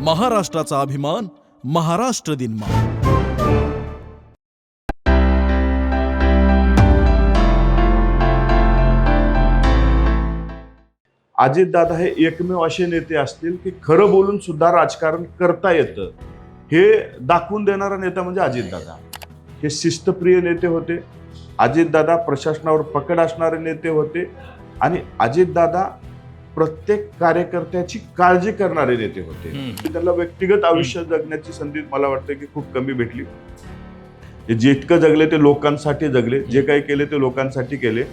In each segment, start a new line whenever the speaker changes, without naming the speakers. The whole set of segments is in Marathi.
महाराष्ट्राचा अभिमान महाराष्ट्र दिनमा.
अजितदादा हे एकमेव असे नेते असतील की खरं बोलून सुद्धा राजकारण करता येतं हे दाखवून देणारा नेता म्हणजे अजितदादा. हे शिस्तप्रिय नेते होते. अजितदादा प्रशासनावर पकड असणारे नेते होते आणि अजितदादा प्रत्येक कार्यकर्त्याची काळजी करणारे नेते होते. त्यांना व्यक्तिगत आयुष्य जगण्याची संधी मला वाटतं की खूप कमी भेटली. जितकं जगले ते लोकांसाठी जगले. जे काही केले ते लोकांसाठी केले.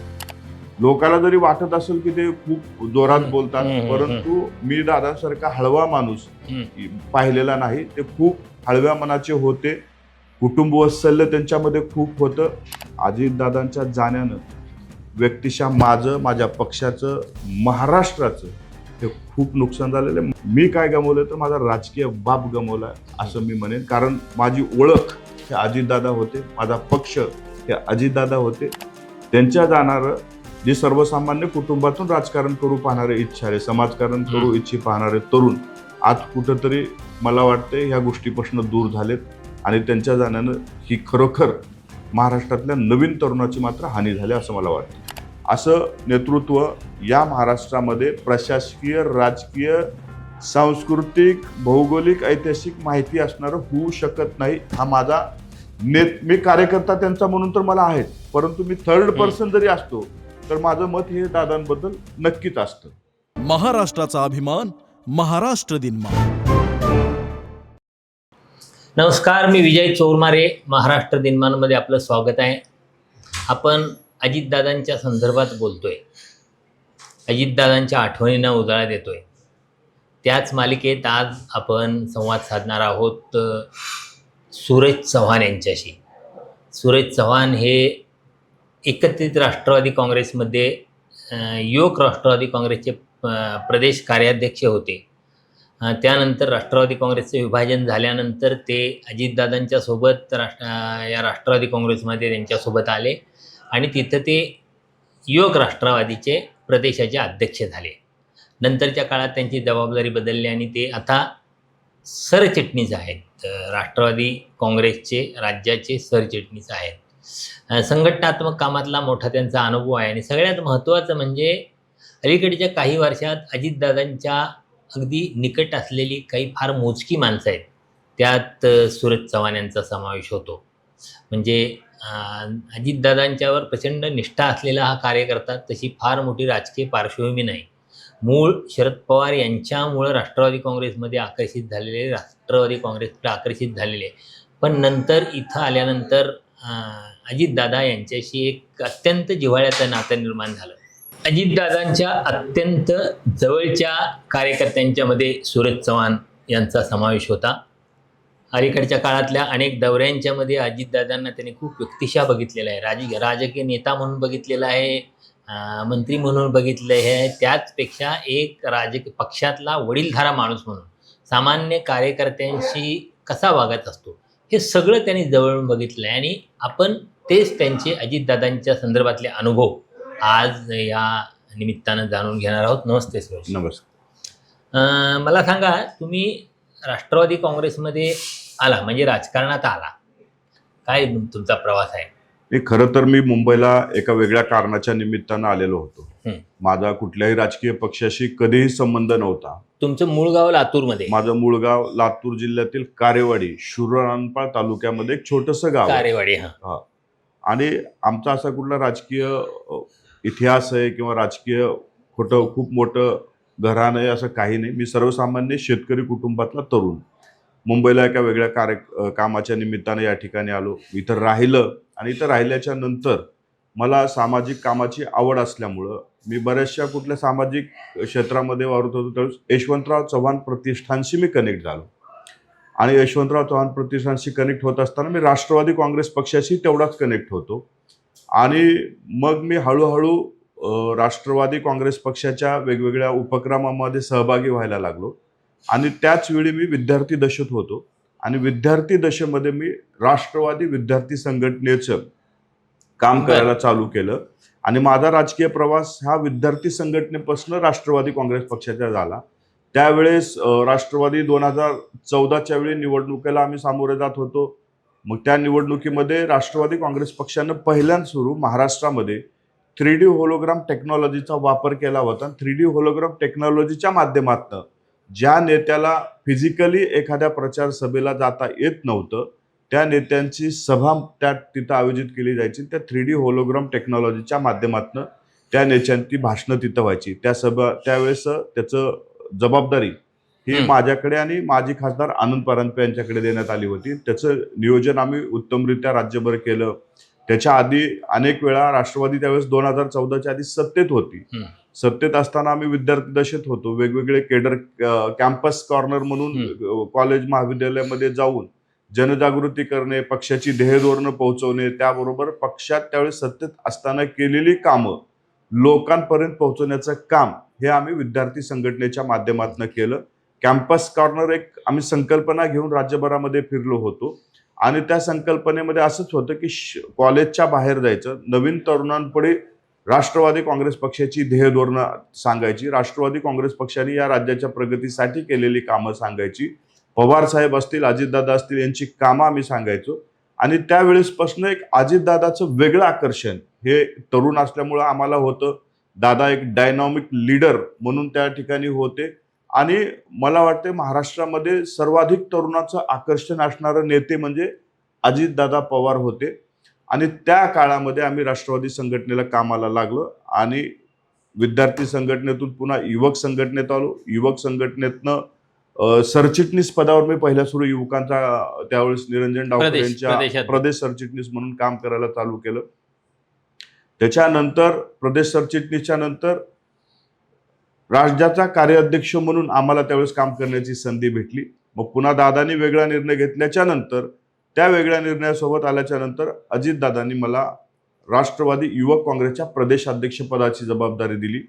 लोकांना जरी वाटत असेल की ते खूप जोरात बोलतात, परंतु मी दादासारखा हळवा माणूस पाहिलेला नाही. ते खूप हळव्या मनाचे होते. कुटुंब वात्सल्य त्यांच्यामध्ये खूप होतं. अजितदादांच्या जाण्यानं व्यक्तिशः माझं, माझ्या पक्षाचं, महाराष्ट्राचं हे खूप नुकसान झालेलं आहे. मी काय गमावलं तर माझा राजकीय बाप गमावला असं मी म्हणेन. कारण माझी ओळख हे अजितदादा होते, माझा पक्ष हे अजितदादा होते. त्यांच्या जाणारं जे सर्वसामान्य कुटुंबातून राजकारण करू पाहणारे इच्छारे, समाजकारण करू इच्छी पाहणारे तरुण आज कुठंतरी मला वाटते ह्या गोष्टीपासून दूर झालेत आणि त्यांच्या जाण्यानं ही खरोखर महाराष्ट्रातल्या नवीन तरुणाची मात्र हानी झाली असं मला वाटतं. असं नेतृत्व या महाराष्ट्रामध्ये प्रशासकीय, राजकीय, सांस्कृतिक, भौगोलिक, ऐतिहासिक माहिती असणारं होऊ शकत नाही. हा माझा मी कार्यकर्ता त्यांचा म्हणून तर मला आहेत, परंतु मी थर्ड पर्सन जरी असतो तर माझं मत हे दादांबद्दल नक्कीच असतं.
महाराष्ट्राचा अभिमान महाराष्ट्र दिनमा.
नमस्कार, मी विजय चोरमारे. महाराष्ट्र दिनमानमध्ये आपलं स्वागत आहे. आपण अजितदादांच्या संदर्भात बोलतोय, अजितदादांच्या आठवणींना उजाळा देतोय. त्याच मालिकेत आज आपण संवाद साधणार आहोत सूरज चव्हाण यांच्याशी. सूरज चव्हाण हे एकत्रित राष्ट्रवादी काँग्रेसमध्ये युवक राष्ट्रवादी काँग्रेसचे प्रदेश कार्याध्यक्ष होते. त्यानंतर राष्ट्रवादी काँग्रेसचे विभाजन झाल्यानंतर ते अजितदादांच्या सोबत या राष्ट्रवादी काँग्रेसमध्ये त्यांच्यासोबत आले आणि तिथं ते युवक राष्ट्रवादीचे प्रदेशाचे अध्यक्ष झाले. नंतरच्या काळात त्यांची जबाबदारी बदलली आणि ते आता सरचिटणीस आहेत. राष्ट्रवादी काँग्रेसचे राज्याचे सरचिटणीस आहेत. संघटनात्मक कामातला मोठा त्यांचा अनुभव आहे आणि सगळ्यात महत्त्वाचं म्हणजे अलीकडच्या काही वर्षात अजितदादांच्या अगदी निकट असलेली काही फार मोजकी माणसं आहेत, त्यात सूरज चव्हाण यांचा समावेश होतो. म्हणजे अजितदादांच्यावर प्रचंड निष्ठा असलेला हा कार्यकर्ता, तशी फार मोठी राजकीय पार्श्वभूमी नाही. मूळ शरद पवार यांच्यामुळं राष्ट्रवादी काँग्रेसमध्ये आकर्षित झालेले, राष्ट्रवादी काँग्रेसकडे आकर्षित झालेले, पण नंतर इथं आल्यानंतर अजितदादा यांच्याशी एक अत्यंत जिव्हाळ्याचं नातं निर्माण झालं. अजितदादांच्या अत्यंत जवळच्या कार्यकर्त्यांच्यामध्ये सूरज चव्हाण यांचा समावेश होता. अलीकडच्या काळातल्या अनेक दौऱ्यांच्यामध्ये अजितदादांना त्यांनी खूप व्यक्तिशः बघितलेलं आहे. राजकीय नेता म्हणून बघितलेला आहे, मंत्री म्हणून बघितलं आहे, त्याचपेक्षा एक राजकीय पक्षातला वडीलधारा माणूस म्हणून सामान्य कार्यकर्त्यांशी कसा वागत असतो हे सगळं त्यांनी जवळून बघितलं आहे. आणि आपण तेच त्यांचे अजितदादांच्या संदर्भातले अनुभव आज या निमित्तानं जाणून घेणार आहोत. नमस्ते सूरज.
नमस्कार.
मला सांगा, तुम्ही राष्ट्रवादी काँग्रेसमध्ये आला म्हणजे राजकारणात आला, काय तुमचा प्रवास आहे?
खरं तर मी मुंबईला एका वेगळ्या कारणाच्या निमित्तानं आलेलो होतो. माझा कुठल्याही राजकीय पक्षाशी कधीही संबंध नव्हता.
तुमचं मूळ गाव लातूरमध्ये?
माझं मूळ गाव लातूर जिल्ह्यातील कारेवाडी, शूररानपाळ तालुक्यामध्ये एक छोटंसं गाव.
कारेवाडी.
आणि आमचा असा कुठला राजकीय इतिहास आहे किंवा राजकीय खूप मोठं घराणं आहे असं काही नाही. मी सर्वसामान्य शेतकरी कुटुंबातला तरुण मुंबईला एका वेगळ्या कामाच्या निमित्तानं या ठिकाणी आलो. इथं राहिलं आणि इथं राहिल्याच्या नंतर मला सामाजिक कामाची आवड असल्यामुळं मी बऱ्याचशा कुठल्या सामाजिक क्षेत्रामध्ये वावरत होतो. त्यावेळेस यशवंतराव चव्हाण प्रतिष्ठानशी मी कनेक्ट झालो आणि यशवंतराव चव्हाण प्रतिष्ठानशी कनेक्ट होत असताना मी राष्ट्रवादी काँग्रेस पक्षाशी तेवढाच कनेक्ट होतो. आणि मग मी हळूहळू राष्ट्रवादी काँग्रेस पक्षाच्या वेगवेगळ्या उपक्रमामध्ये सहभागी व्हायला लागलो. आणि त्याच वेळी मी विद्यार्थी दशेत होतो आणि विद्यार्थी दशेमध्ये मी राष्ट्रवादी विद्यार्थी संघटनेचं काम करायला चालू केलं. आणि माझा राजकीय प्रवास हा विद्यार्थी संघटनेपासून राष्ट्रवादी काँग्रेस पक्षाचा झाला. त्यावेळेस राष्ट्रवादी 2014च्या वेळी निवडणुकीला आम्ही सामोरे जात होतो. मग त्या निवडणुकीमध्ये राष्ट्रवादी काँग्रेस पक्षानं पहिल्यांदा सुरू महाराष्ट्रामध्ये 3D होलोग्राम टेक्नॉलॉजीचा वापर केला होता. 3D होलोग्राम टेक्नॉलॉजीच्या माध्यमातून ज्या नेत्याला फिजिकली एखाद्या प्रचार सभेला जाता येत नव्हतं, त्या नेत्यांची सभा तिथं आयोजित केली जायची. त्या 3D होलोग्राम टेक्नॉलॉजीच्या माध्यमातून त्या नेत्यांची भाषणं तिथं व्हायची. त्यावेळेस त्याचं जबाबदारी ही माझ्याकडे आणि माजी खासदार आनंद परांजपे यांच्याकडे देण्यात आली होती. त्याचं नियोजन आम्ही उत्तमरित्या राज्यभर केलं. त्याच्या आधी अनेक वेळा राष्ट्रवादी त्यावेळेस 2014च्या आधी सत्तेत होती. सत्तेत असताना आम्ही विद्यार्थी दशेत होतो. वेगवेगळे केडर कॅम्पस कॉर्नर म्हणून कॉलेज महाविद्यालयामध्ये जाऊन जनजागृती करणे, पक्षाची ध्येयधोरणं पोहोचवणे, त्याबरोबर पक्षात त्यावेळेस सत्तेत असताना केलेली कामं लोकांपर्यंत पोहोचवण्याचं काम हे आम्ही विद्यार्थी संघटनेच्या माध्यमातून केलं. कॅम्पस कॉर्नर एक आम्ही संकल्पना घेऊन राज्यभरामध्ये फिरलो होतो आणि त्या संकल्पनेमध्ये असंच होतं की कॉलेजच्या बाहेर जायचं, नवीन तरुणांपुढे राष्ट्रवादी काँग्रेस पक्षाची ध्येयधोरणं सांगायची, राष्ट्रवादी काँग्रेस पक्षाने या राज्याच्या प्रगतीसाठी केलेली कामं सांगायची, पवार साहेब असतील, अजितदादा असतील यांची कामं आम्ही सांगायचो. आणि त्यावेळेसपासून एक अजितदादाचं वेगळं आकर्षण हे तरुण असल्यामुळं आम्हाला होतं. दादा एक डायनॉमिक लीडर म्हणून त्या ठिकाणी होते आणि मला वाटते महाराष्ट्रामध्ये सर्वाधिक तरुणाचं आकर्षण असणारे नेते म्हणजे अजितदादा पवार होते. आणि त्या काळामध्ये आम्ही राष्ट्रवादी संघटनेला कामाला लागलो आणि विद्यार्थी संघटनेतून पुन्हा युवक संघटनेत आलो. युवक संघटनेतनं सरचिटणीस पदावर मी पहिल्या सुरू युवकांचा त्यावेळेस निरंजन डावकर यांच्या प्रदेश सरचिटणीस म्हणून काम करायला चालू केलं. त्याच्यानंतर प्रदेश सरचिटणीसच्या नंतर राज्याचा कार्याध्यक्ष म्हणून आम्हाला त्यावेळेस काम करण्याची संधी भेटली. मग पुन्हा दादांनी वेगळा निर्णय घेतल्याच्या नंतर त्या वेगळ्या निर्णयासोबत आल्याच्या नंतर अजितदादांनी मला राष्ट्रवादी युवक काँग्रेसच्या प्रदेशाध्यक्षपदाची जबाबदारी दिली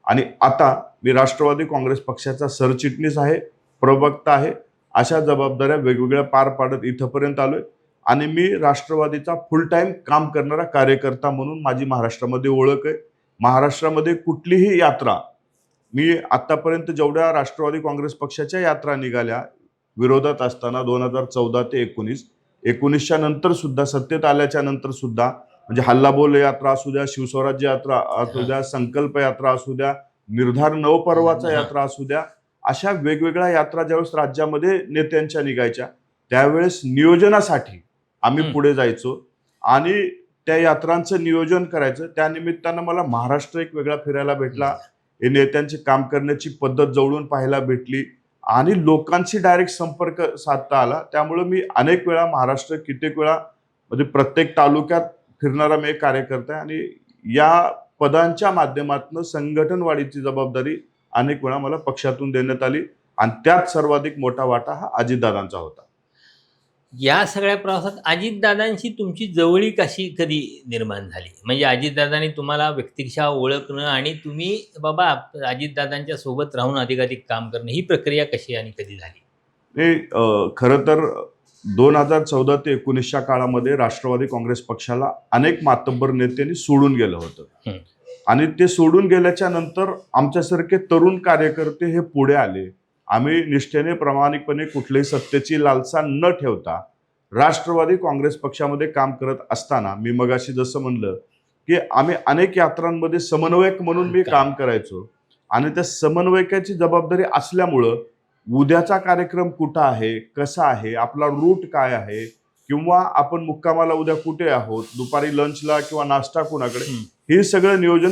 आणि आता मी राष्ट्रवादी काँग्रेस पक्षाचा सरचिटणीस आहे, प्रवक्ता आहे. अशा जबाबदाऱ्या वेगवेगळ्या पार पाडत इथपर्यंत आलोय आणि मी राष्ट्रवादीचा फुल टाइम काम करणारा कार्यकर्ता म्हणून माझी महाराष्ट्रामध्ये ओळख आहे. महाराष्ट्रामध्ये कुठलीही यात्रा मी आतापर्यंत जेवढ्या राष्ट्रवादी काँग्रेस पक्षाच्या यात्रा निघाल्या विरोधात असताना 2014 ते 19च्या नंतर सुद्धा, सत्तेत आल्याच्या नंतर सुद्धा, म्हणजे हल्लाबोल यात्रा असू द्या, शिवस्वराज्य यात्रा असू द्या, संकल्प यात्रा असू द्या, निर्धार नवपर्वाचा यात्रा असू द्या, अशा वेगवेगळ्या यात्रा ज्यावेळेस राज्यामध्ये नेत्यांच्या निघायच्या त्यावेळेस नियोजनासाठी आम्ही पुढे जायचो आणि त्या यात्रांचं नियोजन करायचं. त्या निमित्तानं मला महाराष्ट्र एक वेगळा फिरायला भेटला. हे नेत्यांचे काम करण्याची पद्धत जवळून पाहायला भेटली आणि लोकांशी डायरेक्ट संपर्क साधता आला. त्यामुळे मी अनेक वेळा महाराष्ट्र, कित्येक वेळा म्हणजे प्रत्येक तालुक्यात फिरणारा मी एक कार्यकर्ता आहे आणि या पदांच्या माध्यमातून संघटन वाढीची जबाबदारी अनेक वेळा मला पक्षातून देण्यात आली आणि त्यात सर्वाधिक मोठा वाटा हा अजितदादांचा होता.
या सगळ्या प्रवासात अजितदादांशी तुमची जवळीक अशी कधी निर्माण झाली? म्हणजे अजितदादांनी तुम्हाला व्यक्तिशः ओळखणं आणि तुम्ही बाबा अजितदादांच्या सोबत राहून अधिकाधिक काम करणं, ही प्रक्रिया कशी आणि कधी झाली?
खरं तर 2014 ते 19च्या काळामध्ये राष्ट्रवादी काँग्रेस पक्षाला अनेक मातब्बर नेत्यांनी सोडून गेलं होतं आणि ते सोडून गेल्याच्या नंतर आमच्यासारखे तरुण कार्यकर्ते हे पुढे आले. आम्ही निष्ठेने, प्रामाणिकपणे कुठल्याही सत्तेची लालसा न ठेवता राष्ट्रवादी काँग्रेस पक्षामध्ये काम करत असताना मी मगाशी जसं म्हणलं की आम्ही अनेक यात्रांमध्ये समन्वयक म्हणून मी काम करायचो आणि त्या समन्वयकाची जबाबदारी असल्यामुळं उद्याचा कार्यक्रम कुठं आहे, कसा आहे, आपला रूट काय आहे किंवा आपण मुक्कामाला उद्या कुठे आहोत, दुपारी लंचला किंवा नाश्ता कुणाकडे, हे सगळं नियोजन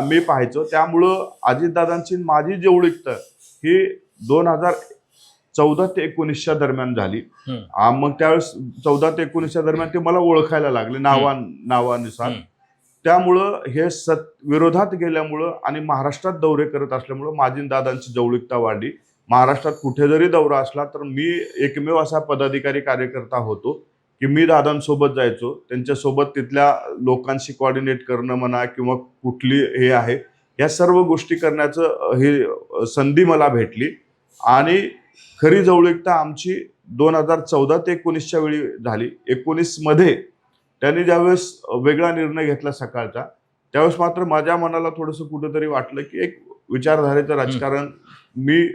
मी पाहायचो. त्यामुळं अजितदादांची माझी जवळीकता ही 2014 ते 19च्या दरम्यान झाली. मग त्यावेळेस 14 ते 19च्या दरम्यान ते मला ओळखायला लागले नावानुसार. त्यामुळं हे विरोधात गेल्यामुळं आणि महाराष्ट्रात दौरे करत असल्यामुळं माझी दादांची जवळीकता वाढली. महाराष्ट्रात कुठे जरी दौरा असला तर मी एकमेव असा पदाधिकारी कार्यकर्ता होतो की मी दादांसोबत जायचो. त्यांच्यासोबत तिथल्या लोकांशी कोऑर्डिनेट करणं म्हणा किंवा कुठली हे आहे, या सर्व गोष्टी करण्याचं हे संधी मला भेटली आणि खरी जवळीकता आमची 2014 ते 19च्या वेळी झाली. 19मध्ये त्यांनी ज्यावेळेस वेगळा निर्णय घेतला सकाळचा, त्यावेळेस मात्र माझ्या मनाला थोडंसं कुठंतरी वाटलं की एक विचारधारेचं राजकारण मी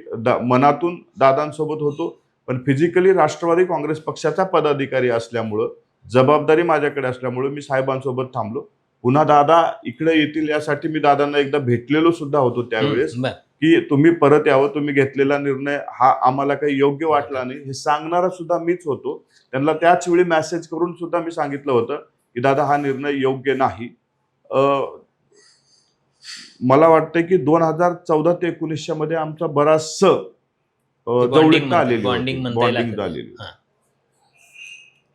मनातून दादांसोबत होतो, पण फिजिकली राष्ट्रवादी काँग्रेस पक्षाचा पदाधिकारी असल्यामुळं, जबाबदारी माझ्याकडे असल्यामुळं मी साहेबांसोबत थांबलो. पुन्हा दादा इकडे येतील यासाठी मी दादांना एकदा भेटलेलो सुद्धा होतो त्यावेळेस, की तुम्ही परत यावं, तुम्ही घेतलेला निर्णय हा आम्हाला काही योग्य वाटला नाही हे सांगणारा सुद्धा मीच होतो. त्यांना त्याच वेळी मेसेज करून सुद्धा मी सांगितलं होतं की दादा हा निर्णय योग्य नाही. मला वाटतं की 2014 ते 19 मध्ये आमचा बराचसं जवळीकता आलेली, बॉन्डिंग झालेली.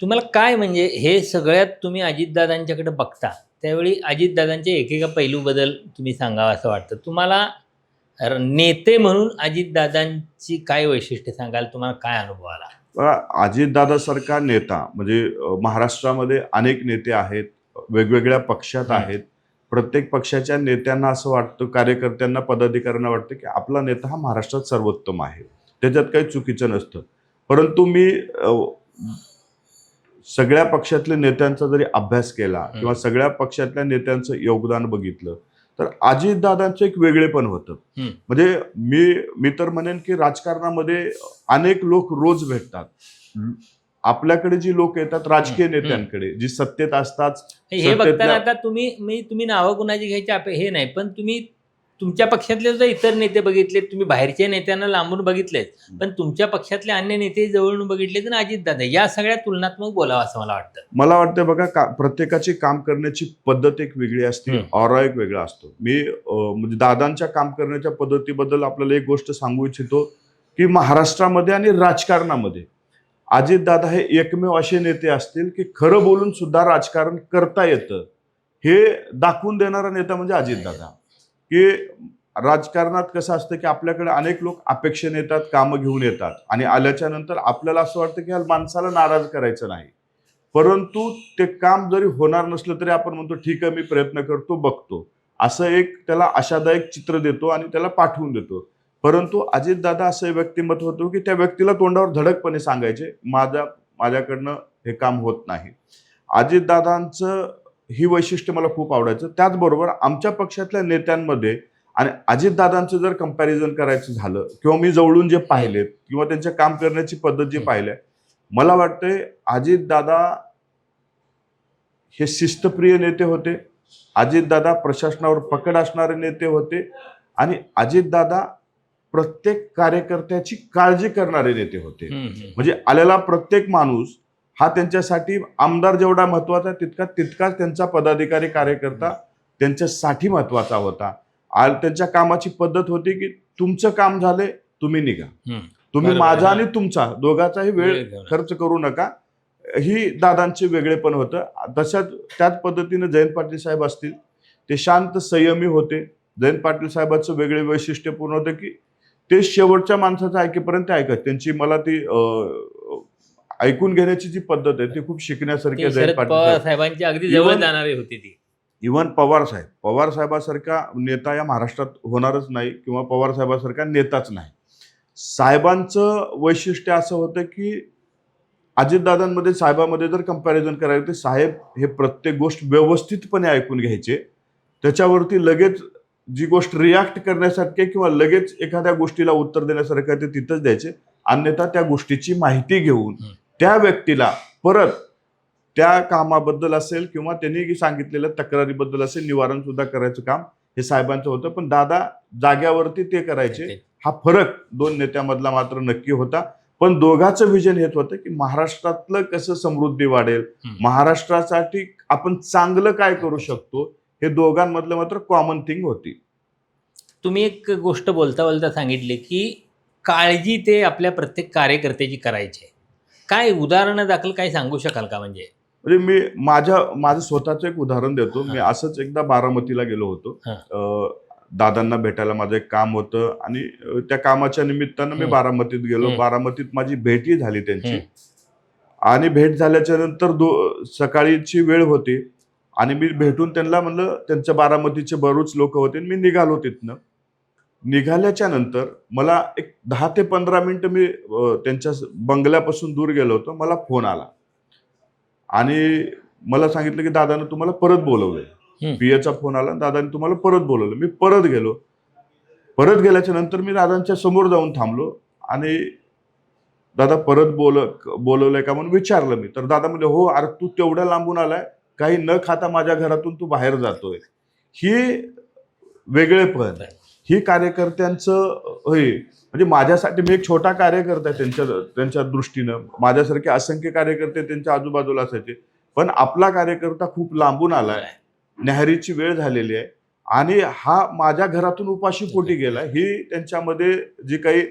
तुम्हाला काय म्हणजे हे सगळ्यात तुम्ही अजितदादांच्याकडे बघता त्यावेळी अजितदादांचे एकेका पैलू बद्दल तुम्ही सांगावं असं वाटतं. तुम्हाला नेते म्हणून अजितदादांची काय वैशिष्ट्य सांगाल, तुम्हाला काय अनुभव आला?
अजितदादासारखा नेता म्हणजे महाराष्ट्रामध्ये अनेक नेते आहेत, वेगवेगळ्या पक्षात आहेत. प्रत्येक पक्षाच्या नेत्यांना असं वाटतं, कार्यकर्त्यांना, पदाधिकाऱ्यांना वाटतं की आपला नेता हा महाराष्ट्रात सर्वोत्तम आहे, त्याच्यात काही चुकीचं नसतं. परंतु मी सगळ्या पक्षातल्या नेत्यांचा जरी अभ्यास केला किंवा सगळ्या पक्षातल्या नेत्यांचं योगदान बघितलं तर अजितदादांचं एक वेगळेपण होतं. म्हणजे मी तर म्हणेन की राजकारणामध्ये अनेक लोक रोज भेटतात. आपल्याकडे जी लोक येतात राजकीय नेत्यांकडे, जी सत्तेत असतात,
हे बघताना आता तुम्ही नावं कुणाची घ्यायची हे नाही, पण तुम्ही तुमच्या पक्षातले सुद्धा इतर नेते बघितलेत, तुम्ही बाहेरच्या नेत्यांना लांबून बघितलेत, पण तुमच्या पक्षातले अन्य नेते जवळून बघितलेत ना अजितदादा, या सगळ्या तुलनात्मक बोलावं असं मला वाटतं.
मला वाटतं बघा, प्रत्येकाची काम करण्याची पद्धत एक वेगळी असते, ऑरा एक वेगळा असतो. मी म्हणजे दादांच्या काम करण्याच्या पद्धतीबद्दल आपल्याला एक गोष्ट सांगू इच्छितो की महाराष्ट्रामध्ये आणि राजकारणामध्ये अजितदादा हे एकमेव असे नेते असतील की खरं बोलून सुद्धा राजकारण करता येतं हे दाखवून देणारा नेता म्हणजे अजितदादा. की राजकारणात कसं असतं की आपल्याकडे अनेक लोक अपेक्षेने येतात, कामं घेऊन येतात आणि आल्याच्या नंतर आपल्याला असं वाटतं की ह्या माणसाला नाराज करायचं नाही, परंतु ते काम जरी होणार नसलं तरी आपण म्हणतो ठीक आहे, मी प्रयत्न करतो, बघतो, असं एक त्याला आशादायक चित्र देतो आणि त्याला पाठवून देतो. परंतु अजितदादा असं व्यक्तिमत्व होतं की त्या व्यक्तीला तोंडावर धडकपणे सांगायचे माझ्याकडनं हे काम होत नाही. अजितदादांचं ही वैशिष्ट्य मला खूप आवडायचं. त्याचबरोबर आमच्या पक्षातल्या नेत्यांमध्ये आणि अजितदादांचं जर कंपॅरिझन करायचं झालं किंवा मी जवळून जे पाहिलेत किंवा त्यांच्या काम करण्याची पद्धत जी पाहिल्या, मला वाटतंय अजितदादा हे शिस्तप्रिय नेते होते, अजितदादा प्रशासनावर पकड असणारे नेते होते आणि अजितदादा प्रत्येक कार्यकर्त्याची काळजी करणारे नेते होते. म्हणजे आलेला प्रत्येक माणूस हा त्यांच्यासाठी आमदार जेवढा महत्वाचा तितकाच त्यांचा पदाधिकारी कार्यकर्ता त्यांच्यासाठी महत्वाचा होता. त्यांच्या कामाची पद्धत होती की तुमचं काम झालंय, तुम्ही निघा, तुम्ही माझा आणि तुमचा दोघाचाही वेळ खर्च करू नका, ही दादांचे वेगळेपण होतं. त्याच पद्धतीने जयंत पाटील साहेब असतील, ते शांत संयमी होते. जयंत पाटील साहेबांचं वेगळे वैशिष्ट्यपूर्ण होतं की ते शेवटच्या माणसाचं ऐकेपर्यंत ऐकत. त्यांची मला ती ऐकून घेण्याची जी पद्धत आहे ती खूप शिकण्यासारखी आहे. जयंत पाटील
साहेबांची अगदी जवळ जाणारी होती ती.
इव्हन पवार साहेबासारखा नेता या महाराष्ट्रात होणारच नाही किंवा पवार साहेबासारखा नेताच नाही. साहेबांचं वैशिष्ट्य असं होतं की अजितदादांमध्ये साहेबांमध्ये जर कंपॅरिझन करायचं तर साहेब हे प्रत्येक गोष्ट व्यवस्थितपणे ऐकून घ्यायचे, त्याच्यावरती लगेच जी गोष्ट रिॲक्ट करण्यासारखी किंवा लगेच एखाद्या गोष्टीला उत्तर देण्यासारखं ते तिथंच द्यायचे. अन्यथा त्या गोष्टीची माहिती घेऊन त्या व्यक्तीला परत त्या कामाबद्दल असेल किंवा त्यांनी सांगितलेल्या तक्रारीबद्दल असेल निवारण सुद्धा करायचं काम हे साहेबांचं होतं. पण दादा जाग्यावरती ते करायचे. हा फरक दोन नेत्यामधला मात्र नक्की होता. पण दोघांचं विजन हेच होतं की महाराष्ट्रातलं कसं समृद्धी वाढेल, महाराष्ट्रासाठी आपण चांगलं काय करू शकतो, हे दोघांमधलं मात्र कॉमन थिंग होती.
तुम्ही एक गोष्ट बोलता बोलता सांगितली की काळजी ते आपल्या प्रत्येक कार्यकर्त्याची करायचे. काय उदाहरणं दाखल काय सांगू शकाल का? म्हणजे
मी माझं स्वतःचं एक उदाहरण देतो. मी असंच एकदा बारामतीला गेलो होतो. दादांना भेटायला माझं एक काम होतं आणि त्या कामाच्या निमित्तानं मी बारामतीत गेलो. बारामतीत माझी भेटही झाली त्यांची आणि भेट झाल्याच्या नंतर सकाळीची वेळ होती आणि मी भेटून त्यांना म्हणलं, त्यांच्या बारामतीचे बरेच लोक होते, मी निघालो. तिथनं निघाल्याच्या नंतर मला एक 10 ते 15 मिनिटं मी त्यांच्या बंगल्यापासून दूर गेलो होतो. मला फोन आला आणि मला सांगितलं की दादानं तुम्हाला परत बोलवलंय. पीएचा फोन आला, दादाने तुम्हाला परत बोलवलं. मी परत गेलो. परत गेल्याच्या नंतर मी दादांच्या समोर जाऊन थांबलो आणि दादा परत बोलवलंय का म्हणून विचारलं मी. तर दादा म्हणले, हो अरे तू तेवढ्या लांबून आलाय, काही न खाता माझ्या घरातून तू बाहेर जातोय. ही वेगळेपण, ही कार्यकर्त्यांचं होय. म्हणजे माझ्यासाठी मी एक छोटा कार्यकर्ता आहे त्यांच्या दृष्टीनं. माझ्यासारखे असंख्य कार्यकर्ते त्यांच्या आजूबाजूला असायचे, पण आपला कार्यकर्ता खूप लांबून आलाय, न्याहारीची वेळ झालेली आहे आणि हा माझ्या घरातून उपाशी पोटी गेला. ही त्यांच्यामध्ये जी काही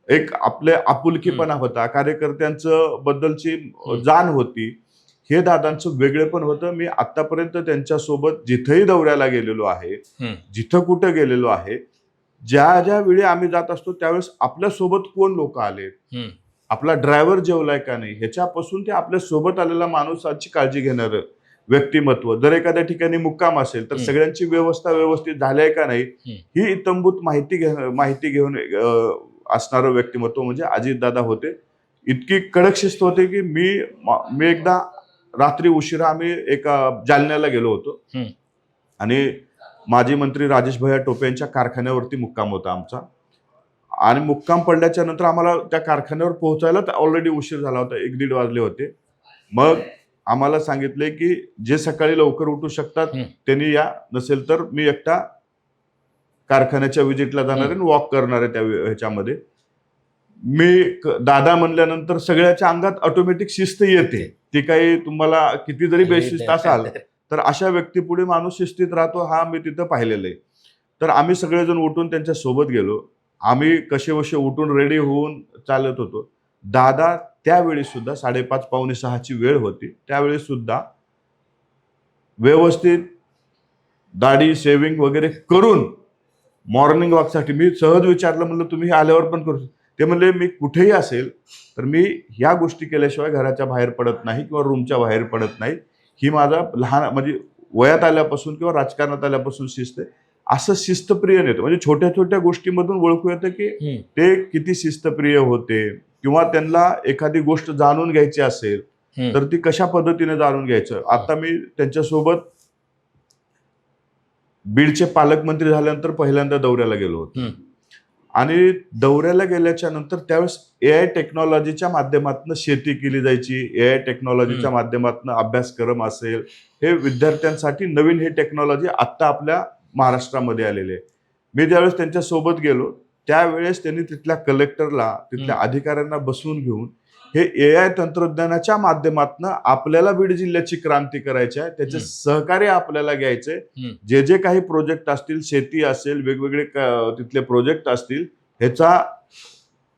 एक आपले आपुलकीपणा होता, कार्यकर्त्यांचं बद्दलची जाण होती, हे दादांचं वेगळेपण होतं. मी आतापर्यंत त्यांच्यासोबत जिथंही दौऱ्याला गेलेलो आहे, जिथं कुठं गेलेलो आहे, ज्या ज्या वेळी आम्ही जात असतो त्यावेळेस आपल्या सोबत कोण लोक आले, आपला ड्रायव्हर जेवलाय का नाही, ह्याच्यापासून ते आपल्या सोबत आलेला माणसाची काळजी घेणारं व्यक्तिमत्व. जर एखाद्या ठिकाणी मुक्काम असेल तर सगळ्यांची व्यवस्था व्यवस्थित झाली का नाही ही इत्थंभूत माहिती घेऊन असणारं व्यक्तिमत्व म्हणजे अजितदादा होते. इतकी कडक शिस्त होते की मी एकदा रात्री उशिरा आम्ही एका जालन्याला गेलो होतो आणि माजी मंत्री राजेश भैया टोपे यांच्या कारखान्यावरती मुक्काम होता आमचा. आणि मुक्काम पडल्याच्या नंतर आम्हाला त्या कारखान्यावर पोहोचायला ऑलरेडी उशीर झाला होता, 1-1:30 वाजले होते. मग आम्हाला सांगितले की जे सकाळी लवकर उठू शकतात त्यांनी या, नसेल तर मी एकटा कारखान्याच्या व्हिजिटला जाणार आहे, वॉक करणार आहे त्या ह्याच्यामध्ये. मी दादा म्हणल्यानंतर सगळ्याच्या अंगात ऑटोमॅटिक शिस्त येते. ती काही तुम्हाला किती जरी बेशिस्त असाल तर अशा व्यक्तीपुढे माणूस शिस्तीत राहतो, हा मी तिथं पाहिलेलं आहे. तर आम्ही सगळेजण उठून त्यांच्या सोबत गेलो. आम्ही कसे उठून रेडी होऊन चालत होतो. दादा त्यावेळी सुद्धा 5:30-5:45ची वेळ होती, त्यावेळी सुद्धा व्यवस्थित दाढी शेविंग वगैरे करून मॉर्निंग वॉकसाठी मी सहज विचारलं, म्हणलं तुम्ही आल्यावर पण करू. ते म्हणले मी कुठेही असेल तर मी ह्या गोष्टी केल्याशिवाय घराच्या बाहेर पडत नाही किंवा रूमच्या बाहेर पडत नाही. ही माझा लहान म्हणजे वयात आल्यापासून किंवा राजकारणात आल्यापासून शिस्त आहे. असं शिस्तप्रिय नेते म्हणजे छोट्या छोट्या गोष्टीमधून ओळखू येतं की ते किती शिस्तप्रिय होते, किंवा त्यांना एखादी गोष्ट जाणून घ्यायची असेल तर ती कशा पद्धतीने जाणून घ्यायचं. आता मी त्यांच्यासोबत बीडचे पालकमंत्री झाल्यानंतर पहिल्यांदा दौऱ्याला गेलो होतो आणि दौऱ्याला गेल्याच्या नंतर त्यावेळेस AI टेक्नॉलॉजीच्या माध्यमातून शेती केली जायची, AI टेक्नॉलॉजीच्या माध्यमातून अभ्यासक्रम असेल, हे विद्यार्थ्यांसाठी नवीन हे टेक्नॉलॉजी आत्ता आपल्या महाराष्ट्रामध्ये आलेली आहे. मी ज्यावेळेस त्यांच्या सोबत गेलो त्यावेळेस त्यांनी तिथल्या कलेक्टरला, तिथल्या अधिकाऱ्यांना बसवून घेऊन हे AI तंत्रज्ञानाच्या माध्यमातून आपल्याला बीड जिल्ह्याची क्रांती करायची आहे, त्याचे सहकार्य आपल्याला घ्यायचे. जे जे काही प्रोजेक्ट असतील, शेती असेल, वेगवेगळे तिथले प्रोजेक्ट असतील, ह्याचा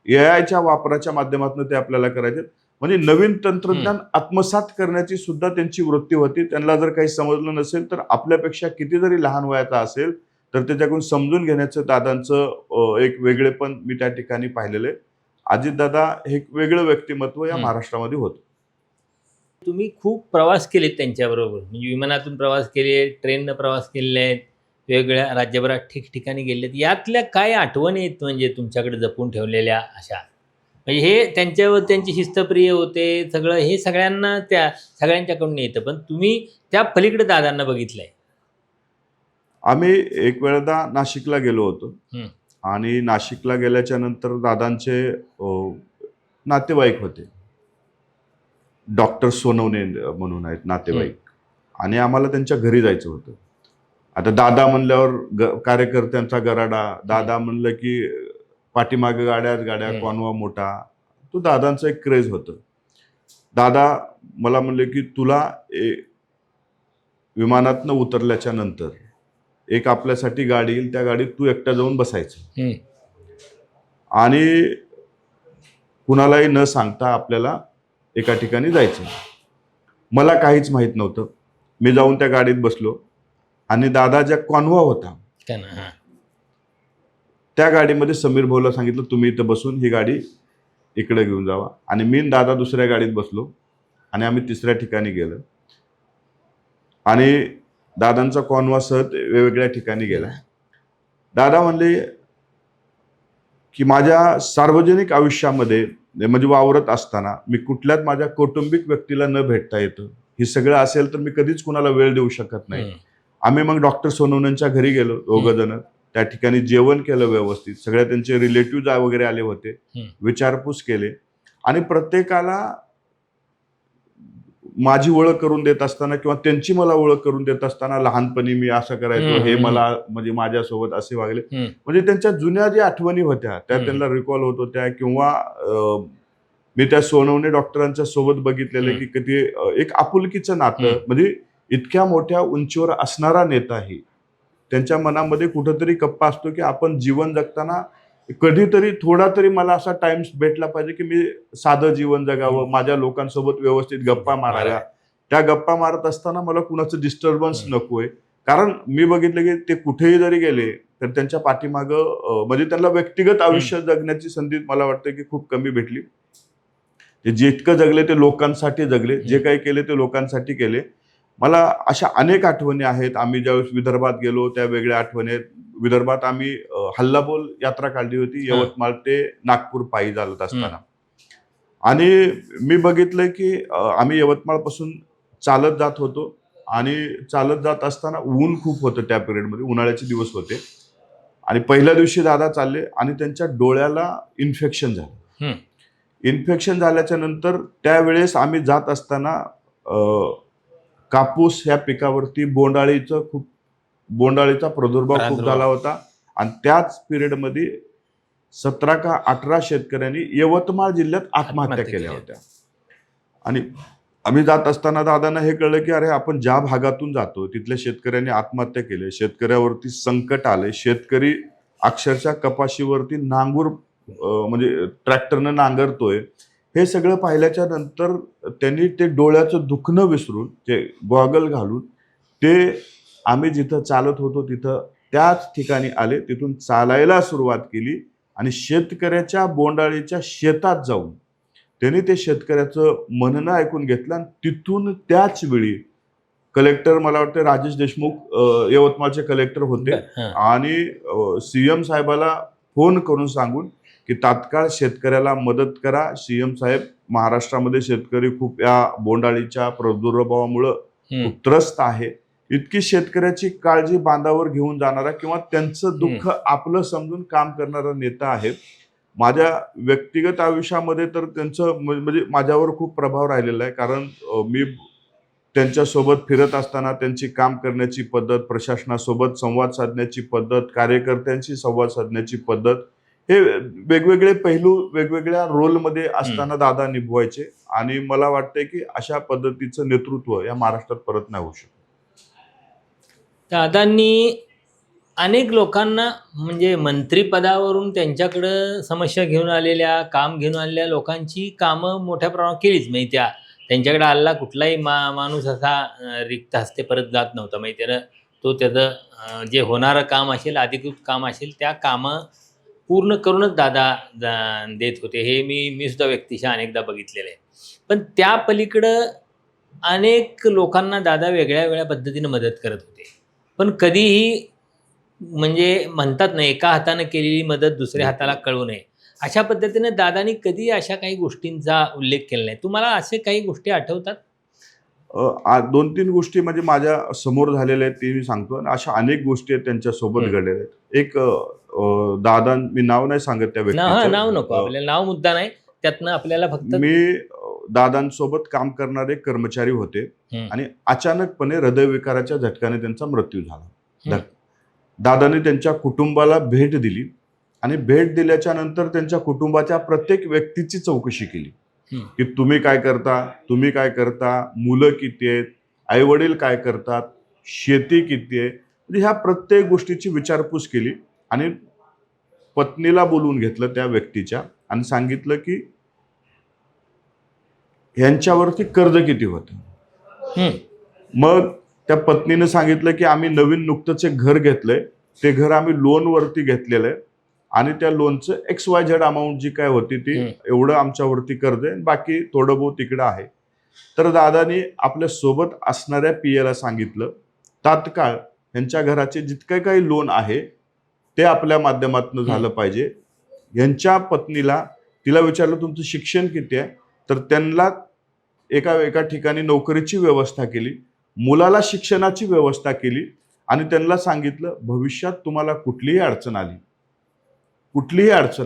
AIच्या वापराच्या माध्यमातून ते आपल्याला करायचे. म्हणजे नवीन तंत्रज्ञान आत्मसात करण्याची सुद्धा त्यांची वृत्ती होती. त्यांना जर काही समजलं नसेल तर आपल्यापेक्षा किती जरी लहान वयाचा असेल तर त्याच्याकडून समजून घेण्याचं दादांचं एक वेगळेपण मी त्या ठिकाणी पाहिलेलं आहे. अजितदादा हे एक वेगळं व्यक्तिमत्व या महाराष्ट्रामध्ये होतं.
तुम्ही खूप प्रवास केलेत त्यांच्याबरोबर, म्हणजे विमानातून प्रवास केले, ट्रेननं प्रवास केलेले आहेत, वेगवेगळ्या राज्यभरात ठिकठिकाणी गेलेत. यातल्या काय आठवणी आहेत म्हणजे तुमच्याकडे जपून ठेवलेल्या अशा? म्हणजे हे त्यांच्यावर त्यांची शिस्तप्रिय होते सगळं, हे सगळ्यांना त्या सगळ्यांच्याकडून येतं, पण तुम्ही त्या पलीकडे दादांना बघितलंय.
आम्ही एक वेळदा नाशिकला गेलो होतो आणि नाशिकला गेल्याच्या नंतर दादांचे नातेवाईक होते, डॉक्टर सोनवणे म्हणून आहेत नातेवाईक, आणि आम्हाला त्यांच्या घरी जायचं होतं. आता दादा म्हणल्यावर कार्यकर्त्यांचा गराडा, दादा म्हणलं की पाठीमागे गाड्या, कॉन्वा मोठा, तो दादांचं एक क्रेज होतं. दादा मला म्हणले की तुला विमानातनं उतरल्याच्या नंतर एक आपल्यासाठी गाडी येईल, त्या गाडीत तू एकटा जाऊन बसायचं आणि कुणालाही न सांगता आपल्याला एका ठिकाणी जायचं. मला काहीच माहित नव्हतं. मी जाऊन त्या गाडीत बसलो आणि दादा ज्या कॉन्वा होता त्या गाडीमध्ये समीर भाऊला सांगितलं तुम्ही इथं बसून ही गाडी इकडे घेऊन जावा, आणि मी दादा दुसऱ्या गाडीत बसलो आणि आम्ही तिसऱ्या ठिकाणी गेलो आणि दादांचा कॉन्वा सहज वेगवेगळ्या ठिकाणी गेला. दादा म्हणले की माझ्या सार्वजनिक आयुष्यामध्ये म्हणजे वावरत असताना मी कुठल्याच माझ्या कौटुंबिक व्यक्तीला न भेटता येतं, हे सगळं असेल तर मी कधीच कुणाला वेळ देऊ शकत नाही. आम्ही मग डॉक्टर सोनवणेंच्या घरी गेलो दोघं जण. त्या ठिकाणी जेवण केलं व्यवस्थित, सगळ्या त्यांचे रिलेटिव्ह वगैरे आले होते, विचारपूस केले आणि प्रत्येकाला माझी ओळख करून देत असताना किंवा त्यांची मला ओळख करून देत असताना लहानपणी मी असं करायचो, हे मला म्हणजे माझ्यासोबत असे वागले, म्हणजे त्यांच्या जुन्या ज्या आठवणी होत्या त्या त्यांना रिकॉल होत होत्या. किंवा मी त्या सोनवणे डॉक्टरांच्या सोबत बघितलेलं की कधी एक आपुलकीचं नातं, म्हणजे इतक्या मोठ्या उंचीवर असणारा नेताही त्यांच्या मनामध्ये कुठंतरी कप्पा असतो की आपण जीवन जगताना कधीतरी थोडा तरी मला असा टाइम भेटला पाहिजे की मी साधं जीवन जगावं, माझ्या लोकांसोबत व्यवस्थित गप्पा माराव्या. त्या गप्पा मारत असताना मला कुणाचं डिस्टर्बन्स नकोय, कारण मी बघितलं की ते कुठेही जरी गेले तर त्यांच्या पाठीमागं म्हणजे त्यांना व्यक्तिगत आयुष्य जगण्याची संधी मला वाटतं की खूप कमी भेटली. ते जितकं जगले ते लोकांसाठी जगले, जे काही केले ते लोकांसाठी केले. मला अशा अनेक आठवणी आहेत. आम्ही ज्यावेळेस विदर्भात गेलो त्या वेगळ्या आठवणी आहेत. विदर्भात आम्ही हल्लाबोल यात्रा काढली होती, यवतमाळ ते नागपूर पायी चालत असताना. आणि मी बघितलंय की आम्ही यवतमाळपासून चालत जात होतो आणि चालत जात असताना ऊन खूप होतं त्या पिरियडमध्ये, उन्हाळ्याचे दिवस होते. आणि पहिल्या दिवशी दादा चालले आणि त्यांच्या डोळ्याला इन्फेक्शन झालं. इन्फेक्शन झाल्याच्या नंतर त्यावेळेस आम्ही जात असताना कापूस ह्या पिकावरती बोंडाळीचा प्रादुर्भाव खूप झाला होता. आणि त्याच पिरियडमध्ये 17 का 18 शेतकऱ्यांनी यवतमाळ जिल्ह्यात आत्महत्या केल्या होत्या. आणि आम्ही जात असताना दादांना हे कळलं की अरे आपण ज्या भागातून जातो तिथल्या शेतकऱ्यांनी आत्महत्या केली, शेतकऱ्यावरती संकट आले, शेतकरी अक्षरशः कपाशीवरती नांगूर म्हणजे ट्रॅक्टरनं नांगरतोय. हे सगळं पाहिल्याच्या नंतर त्यांनी ते डोळ्याचं दुखणं विसरून ते गॉगल घालून ते आम्ही जिथं चालत होतो तिथं त्याच ठिकाणी आले, तिथून चालायला सुरुवात केली आणि शेतकऱ्याच्या बोंडाळीच्या शेतात जाऊन त्यांनी ते शेतकऱ्याचं म्हणणं ऐकून घेतलं. आणि तिथून त्याच वेळी कलेक्टर, मला वाटतं राजेश देशमुख यवतमाळचे कलेक्टर होते, आणि सीएम साहेबाला फोन करून सांगून की तात्काळ शेतकऱ्याला मदत करा. सीएम साहेब, महाराष्ट्रामध्ये शेतकरी खूप या बोंडाळीच्या प्रादुर्भावामुळं खूप त्रस्त आहे. इतकी शेतकऱ्याची काळजी बांधावर घेऊन जाणारा किंवा त्यांचं दुःख आपलं समजून काम करणारा नेता आहे. माझ्या व्यक्तिगत आयुष्यामध्ये तर त्यांचं म्हणजे माझ्यावर खूप प्रभाव राहिलेला आहे, कारण मी त्यांच्यासोबत फिरत असताना त्यांची काम करण्याची पद्धत, प्रशासनासोबत संवाद साधण्याची पद्धत, कार्यकर्त्यांशी संवाद साधण्याची पद्धत, हे वेगवेगळे पैलू वेगवेगळ्या रोलमध्ये असताना दादा निभवायचे. आणि मला वाटतंय की अशा पद्धतीचं नेतृत्व या महाराष्ट्रात परत नाही होऊ शकत.
दादांनी अनेक लोकांना म्हणजे मंत्रिपदावरून त्यांच्याकडं समस्या घेऊन आलेल्या, काम घेऊन आलेल्या लोकांची कामं मोठ्या प्रमाणात केलीच. म्हणजे त्यांच्याकडे आलेला कुठलाही माणूस असा रिक्त हस्ते परत जात नव्हता. म्हणजे तो त्याचं जे होणारं काम असेल, अधिकृत काम असेल, त्या कामं पूर्ण करूनच दादा देत होते. हे मी सुद्धा व्यक्तिशः अनेकदा बघितलेलं आहे. पण त्या पलीकडं अनेक लोकांना दादा वेगळ्या वेगळ्या पद्धतीने मदत करत होते. पण कधीही म्हणजे म्हणतात ना, एका हाताने केलेली मदत दुसऱ्या हाताला कळू नये, अशा पद्धतीने दादानी कधी अशा काही गोष्टींचा उल्लेख केला नाही. तुम्हाला असे काही गोष्टी आठवतात?
2-3 गोष्टी म्हणजे माझ्या समोर झालेल्या आहेत ते मी सांगतो, आणि अशा अनेक गोष्टी आहेत त्यांच्यासोबत घडलेल्या आहेत. एक दादा, मी नाव नाही सांगत त्या व्यक्तीचं,
नाव नको आपल्याला, नाव मुद्दा नाही, त्यातनं आपल्याला फक्त
मी दादांसोबत काम करणारे कर्मचारी होते आणि अचानकपणे हृदयविकाराच्या झटक्याने त्यांचा मृत्यू झाला. दादांनी त्यांच्या कुटुंबाला भेट दिली आणि भेट दिल्याच्या नंतर त्यांच्या कुटुंबाच्या प्रत्येक व्यक्तीची चौकशी केली की तुम्ही काय करता, मुलं किती आहेत, आई वडील काय करतात, शेती किती आहे, म्हणजे ह्या प्रत्येक गोष्टीची विचारपूस केली. आणि पत्नीला बोलवून घेतलं त्या व्यक्तीच्या आणि सांगितलं की ह्यांच्यावरती कर्ज किती होतं. मग त्या पत्नीने सांगितलं की आम्ही नवीन नुकतंच एक घर घेतलंय, ते घर आम्ही लोनवरती घेतलेलं आहे आणि त्या लोनचं XYZ अमाऊंट जी काय होती ती एवढं आमच्यावरती कर्ज आहे, बाकी थोडं बहुत तिकडं आहे. तर दादानी आपल्या सोबत असणाऱ्या PAला सांगितलं तात्काळ यांच्या घराचे जितके काही लोन आहे ते आपल्या माध्यमातून झालं पाहिजे. यांच्या पत्नीला, तिला विचारलं तुमचं शिक्षण किती आहे, तर त्यांना एका ठिकाणी नोकरीची व्यवस्था केली, मुलाला शिक्षणाची व्यवस्था केली आणि त्यांना सांगितलं, भविष्यात तुम्हाला कुठलीही अडचण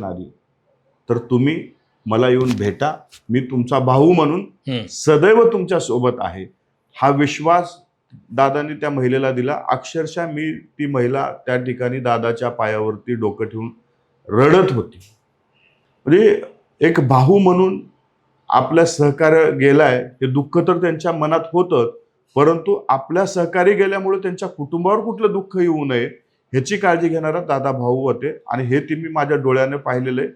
आली तर तुम्ही मला येऊन भेटा, मी तुमचा भाऊ म्हणून सदैव तुमच्या सोबत आहे. हा विश्वास दादांनी त्या महिलेला दिला. अक्षरशः मी ती महिला त्या ठिकाणी दादाच्या पायावरती डोकं ठेवून रडत होती. म्हणजे एक भाऊ म्हणून आपल्या सहकार्य गेलाय हे दुःख तर त्यांच्या मनात होतं, परंतु आपल्या सहकारी गेल्यामुळे त्यांच्या कुटुंबावर कुठलं दुःख येऊ नये ह्याची काळजी घेणारा दादा भाऊ होते. आणि हे ती मी माझ्या डोळ्याने पाहिलेलं आहे.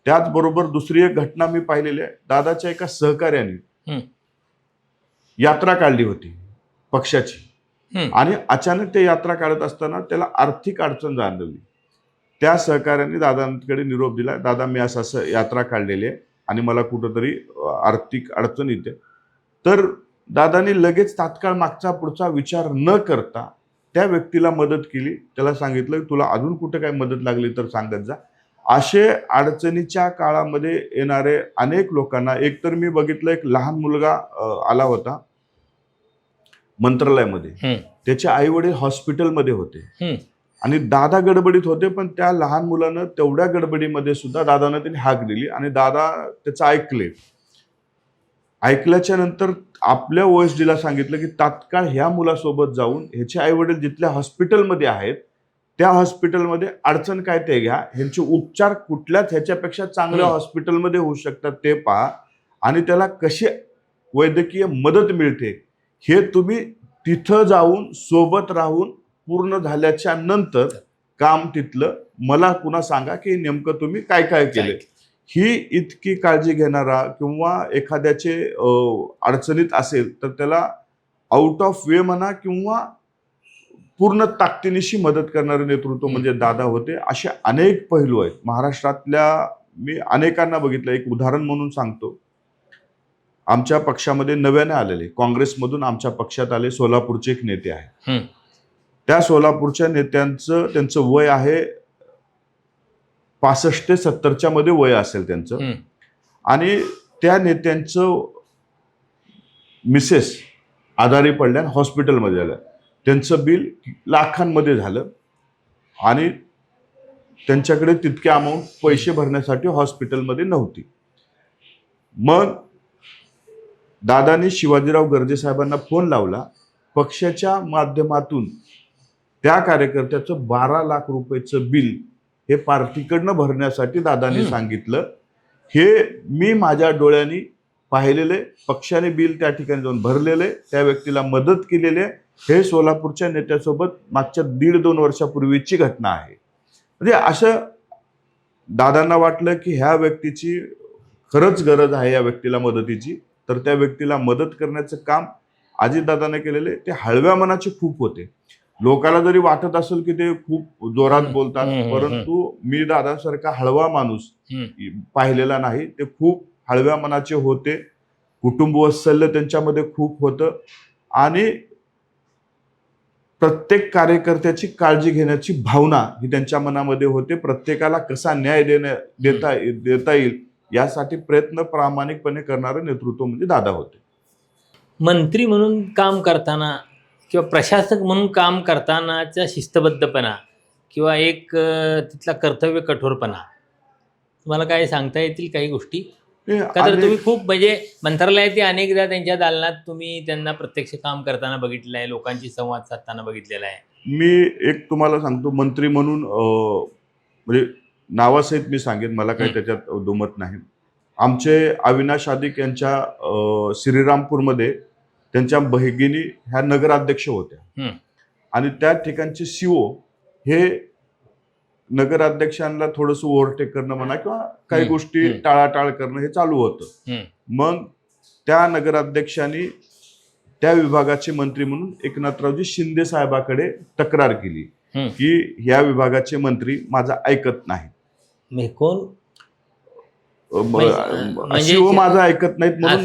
त्याचबरोबर दुसरी एक घटना मी पाहिलेली आहे. दादाच्या एका सहकार्याने यात्रा काढली होती पक्षाची, आणि अचानक ते यात्रा काढत असताना त्याला आर्थिक अडचण जाणवली. त्या सहकार्याने दादांकडे निरोप दिला, दादा मी असं यात्रा काढलेली आहे आणि मला कुठंतरी आर्थिक अडचण येते. तर दादांनी लगेच तात्काळ मागचा पुढचा विचार न करता त्या व्यक्तीला मदत केली. त्याला सांगितलं तुला अजून कुठे काही मदत लागली तर सांगत जा. असे अडचणीच्या काळामध्ये येणारे अनेक लोकांना, एक तर मी बघितलं एक लहान मुलगा आला होता मंत्रालयामध्ये, त्याचे आई वडील हॉस्पिटलमध्ये होते आणि दादा गडबडीत होते, पण त्या लहान मुलानं तेवढ्या गडबडीमध्ये सुद्धा दादानं त्यांनी हाक दिली आणि दादा त्याचं ऐकल्याच्या नंतर आपल्या ओएसडीला सांगितलं की तात्काळ ह्या मुलासोबत जाऊन ह्याचे आई वडील जिथल्या हॉस्पिटलमध्ये आहेत त्या हॉस्पिटलमध्ये अडचण काय ते घ्या, ह्यांचे उपचार कुठल्याच ह्याच्यापेक्षा चांगल्या हॉस्पिटलमध्ये होऊ शकतात ते पहा, आणि त्याला कशी वैद्यकीय मदत मिळते हे तुम्ही तिथं जाऊन सोबत राहून पूर्ण झाल्याच्या नंतर काम तिथलं मला पुन्हा सांगा की नेमकं तुम्ही काय काय केले. ही इतकी काळजी घेणारा किंवा एखाद्याचे अडचणीत असेल तर त्याला आउट ऑफ वे म्हणा किंवा पूर्ण ताकदीनिशी मदत करणारे नेतृत्व म्हणजे दादा होते. असे अनेक पैलू आहेत महाराष्ट्रातल्या. मी अनेकांना बघितलं. एक उदाहरण म्हणून सांगतो. आमच्या पक्षामध्ये नव्याने आलेले, काँग्रेसमधून आमच्या पक्षात आले सोलापूरचे एक नेते आहे. त्या सोलापूरच्या नेत्यांचं त्यांचं वय आहे 65 ते 70च्या मध्ये वय असेल त्यांचं. आणि त्या नेत्यांचं मिसेस आजारी पडल्या, हॉस्पिटलमध्ये आल्या. त्यांचं बिल लाखांमध्ये झालं आणि त्यांच्याकडे तितके अमाऊंट पैसे भरण्यासाठी हॉस्पिटलमध्ये नव्हती. मग दादांनी शिवाजीराव गर्जे साहेबांना फोन लावला. पक्षाच्या माध्यमातून त्या कार्यकर्त्याचं 12 लाख रुपयाचं बिल हे पार्टीकडनं भरण्यासाठी दादांनी सांगितलं. हे मी माझ्या डोळ्यांनी पाहिलेले. पक्षाने बिल त्या ठिकाणी जाऊन भरलेले, त्या व्यक्तीला मदत केलेली आहे. हे सोलापूरच्या नेत्यासोबत मागच्या 1.5-2 वर्षापूर्वीची घटना आहे. म्हणजे असं दादांना वाटलं की ह्या व्यक्तीची खरंच गरज आहे या व्यक्तीला मदतीची, तर त्या व्यक्तीला मदत करण्याचं काम अजितदादाने केलेले. ते हळव्या मनाचे खूप होते. लोकांना जरी वाटत असेल की ते खूप जोरात बोलतात, परंतु मी दादासारखा हळवा माणूस पाहिलेला नाही. ते खूप हळव्या मनाचे होते. कुटुंबवात्सल्य त्यांच्यामध्ये खूप होतं आणि प्रत्येक कार्यकर्त्याची काळजी घेण्याची भावना ही त्यांच्या मनामध्ये होते. प्रत्येकाला कसा न्याय देता येईल यासाठी प्रयत्न प्रामाणिकपणे करणारे नेतृत्व म्हणजे दादा होते.
मंत्री म्हणून काम करताना किंवा प्रशासक म्हणून काम करतानाचा शिस्तबद्धपणा किंवा एक तिथला कर्तव्य कठोरपणा तुम्हाला काय सांगता येतील काही गोष्टी? का तर तुम्ही खूप म्हणजे मंत्रालयात अनेकदा त्यांच्या दालनात तुम्ही त्यांना प्रत्यक्ष काम करताना बघितलं आहे, लोकांशी संवाद साधताना बघितलेला आहे.
मी एक तुम्हाला सांगतो, मंत्री म्हणून म्हणजे नावासहित मी सांगेन, मला काही त्याच्यात दुमत नाही. आमचे अविनाश आदिक यांच्या श्रीरामपूरमध्ये त्यांच्या भगिनी ह्या नगराध्यक्ष होत्या आणि त्या ठिकाणचे सीओ हे नगराध्यक्षांना थोडंसं ओव्हरटेक करणं म्हणा किंवा काही गोष्टी टाळाटाळ करणं हे चालू होतं. मग त्या नगराध्यक्षांनी त्या विभागाचे मंत्री म्हणून एकनाथरावजी शिंदे साहेबाकडे तक्रार केली की ह्या विभागाचे मंत्री माझा ऐकत नाहीत.
कोण
सीओ माझा ऐकत नाहीत म्हणून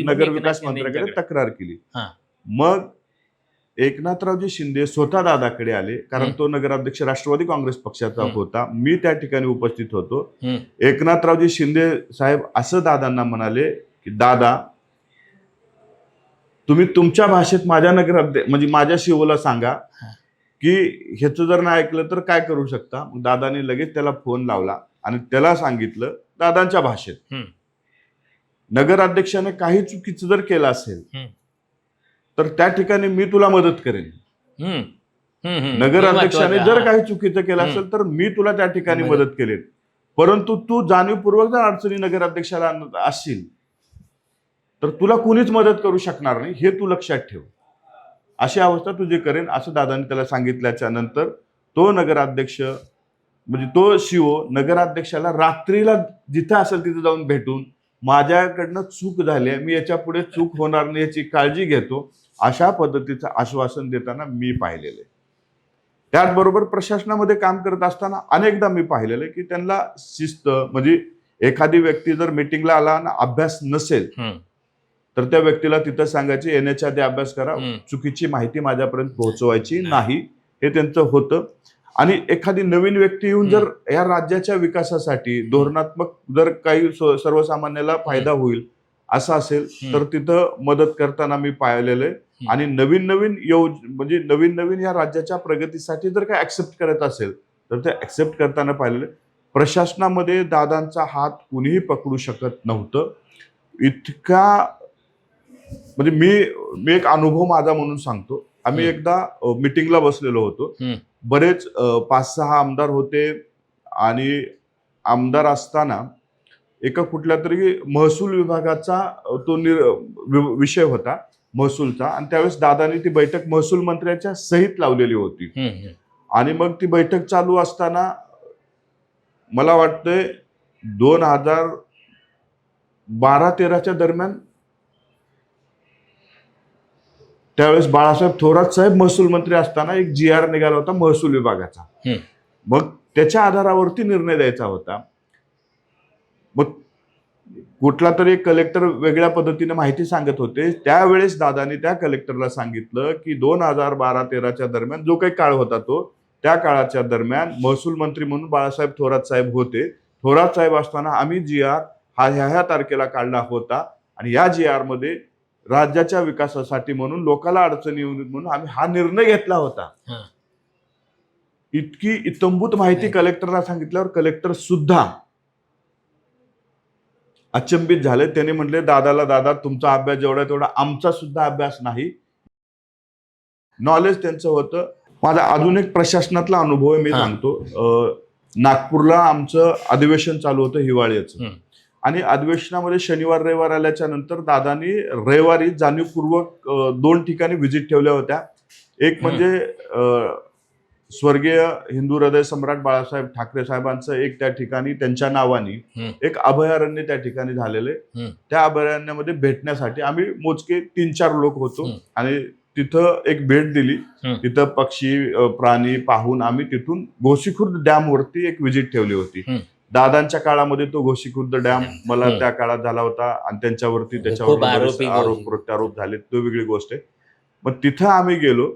नगरविकास
मंत्र्याकडे तक्रार केली. मग एकनाथरावजी शिंदे स्वतः दादाकडे आले, कारण तो नगराध्यक्ष राष्ट्रवादी काँग्रेस पक्षाचा होता. मी त्या ठिकाणी उपस्थित होतो. एकनाथरावजी शिंदे साहेब असं दादांना म्हणाले की दादा, तुम्ही तुमच्या भाषेत माझ्या नगराध्यक्ष म्हणजे माझ्या शिवला सांगा की ह्याचं जर नाही ऐकलं तर काय करू शकता. मग दादानी लगेच त्याला फोन लावला आणि त्याला सांगितलं दादांच्या भाषेत,
हम्म.
नगराध्यक्षाने काही चुकीचं जर केलं असेल
हम्म.
तर त्या ठिकाणी मी तुला मदत करेन.
हम्म. हम्म. हम्म.
नगराध्यक्षाने
महत्वाचं.
जर
हा.
काही चुकीचं केलं असेल तर मी तुला त्या ठिकाणी
मदत.
मदत करेन. परंतु तू जाणीवपूर्वक जर अडचणी नगराध्यक्षाला आणत असशील तर तुला कुणीच मदत करू शकणार नाही, हे तू लक्षात ठेव. अशी अवस्था तुझी करेन असं दादांनी त्याला सांगितल्याच्या नंतर तो नगराध्यक्ष म्हणजे तो शिव नगराध्यक्षाला रात्रीला जिथं असेल तिथे जाऊन भेटून माझ्याकडनं चूक झाली आहे, मी याच्या पुढे चूक होणार नाही याची काळजी घेतो, अशा पद्धतीचं आश्वासन देताना मी पाहिलेलं आहे. त्याचबरोबर प्रशासनामध्ये काम करत असताना अनेकदा मी पाहिलेलं आहे की त्यांना शिस्त म्हणजे एखादी व्यक्ती जर मीटिंगला आला आणि अभ्यास नसेल
हम्म.
तर त्या व्यक्तीला तिथं सांगायचे येण्याच्या आधी अभ्यास करा,
हम्म.
चुकीची माहिती माझ्यापर्यंत पोहोचवायची
नाही.
नाही, हे त्यांचं होतं. आणि एखादी नवीन व्यक्ती येऊन जर या राज्याच्या विकासासाठी धोरणात्मक जर काही सर्वसामान्याला फायदा होईल असं असेल तर तिथं मदत करताना मी पाहिलेलं आहे. आणि नवीन नवीन म्हणजे नवीन नवीन या राज्याच्या प्रगतीसाठी जर काही ऍक्सेप्ट करत असेल तर ते ऍक्सेप्ट करताना पाहिलेलं आहे. प्रशासनामध्ये दादांचा हात कुणीही पकडू शकत नव्हतं. इतका म्हणजे मी एक अनुभव माझा म्हणून सांगतो. आम्ही एकदा मीटिंगला बसलेलो होतो. बरेच 5-6 आमदार होते आणि आमदार असताना एका कुठल्या तरी महसूल विभागाचा तो विषय होता महसूलचा, आणि त्यावेळेस दादांनी ती बैठक महसूल मंत्र्याच्या सहित लावलेली होती. आणि मग ती बैठक चालू असताना मला वाटतंय 2012-13च्या दरम्यान त्यावेळेस बाळासाहेब थोरात साहेब महसूल मंत्री असताना एक GR निघाला होता महसूल विभागाचा. मग त्याच्या आधारावरती निर्णय द्यायचा होता. मग कुठला तरी एक कलेक्टर वेगळ्या पद्धतीने माहिती सांगत होते. त्यावेळेस दादानी त्या कलेक्टरला सांगितलं की 2012-13च्या दरम्यान जो काही काळ होता तो त्या काळाच्या दरम्यान महसूल मंत्री म्हणून बाळासाहेब थोरात साहेब होते. थोरात साहेब असताना आम्ही GR हा ह्या तारखेला काढला होता आणि या GR मध्ये राज्याच्या विकासासाठी म्हणून लोकांना अडचणी येऊ नयेत म्हणून आम्ही हा निर्णय घेतला होता. इतकी इत्तंभूत माहिती कलेक्टरला सांगितल्यावर कलेक्टर सुद्धा अचंबित झाले. त्याने म्हटले दादा तुमचा अभ्यास जेवढा तेवढा आमचा सुद्धा अभ्यास नाही. नॉलेज त्यांचं होतं. माझा अजून एक प्रशासनातला अनुभव आहे, मी सांगतो. नागपूरला आमचं अधिवेशन चालू होतं हिवाळ्याचं, आणि अधिवेशनामध्ये शनिवार रविवार आल्याच्या नंतर दादानी रविवारी जाणीवपूर्वक 2 ठिकाणी व्हिजिट ठेवल्या होत्या. एक म्हणजे स्वर्गीय हिंदू हृदय सम्राट बाळासाहेब ठाकरे साहेबांचं एक त्या ठिकाणी त्यांच्या नावाने एक अभयारण्य त्या ठिकाणी झालेले. त्या अभयारण्यामध्ये भेटण्यासाठी आम्ही मोजके 3-4 लोक होतो आणि तिथं एक भेट दिली. तिथं पक्षी प्राणी पाहून आम्ही तिथून गोसीखुर्द डॅम वरती एक व्हिजिट ठेवली होती. दादांच्या काळामध्ये तो गोसीखुर्द डॅम मला त्या काळात झाला होता आणि त्याच्यावर आरोप प्रत्यारोप झाले, तो वेगळी गोष्ट आहे. मग तिथं आम्ही गेलो.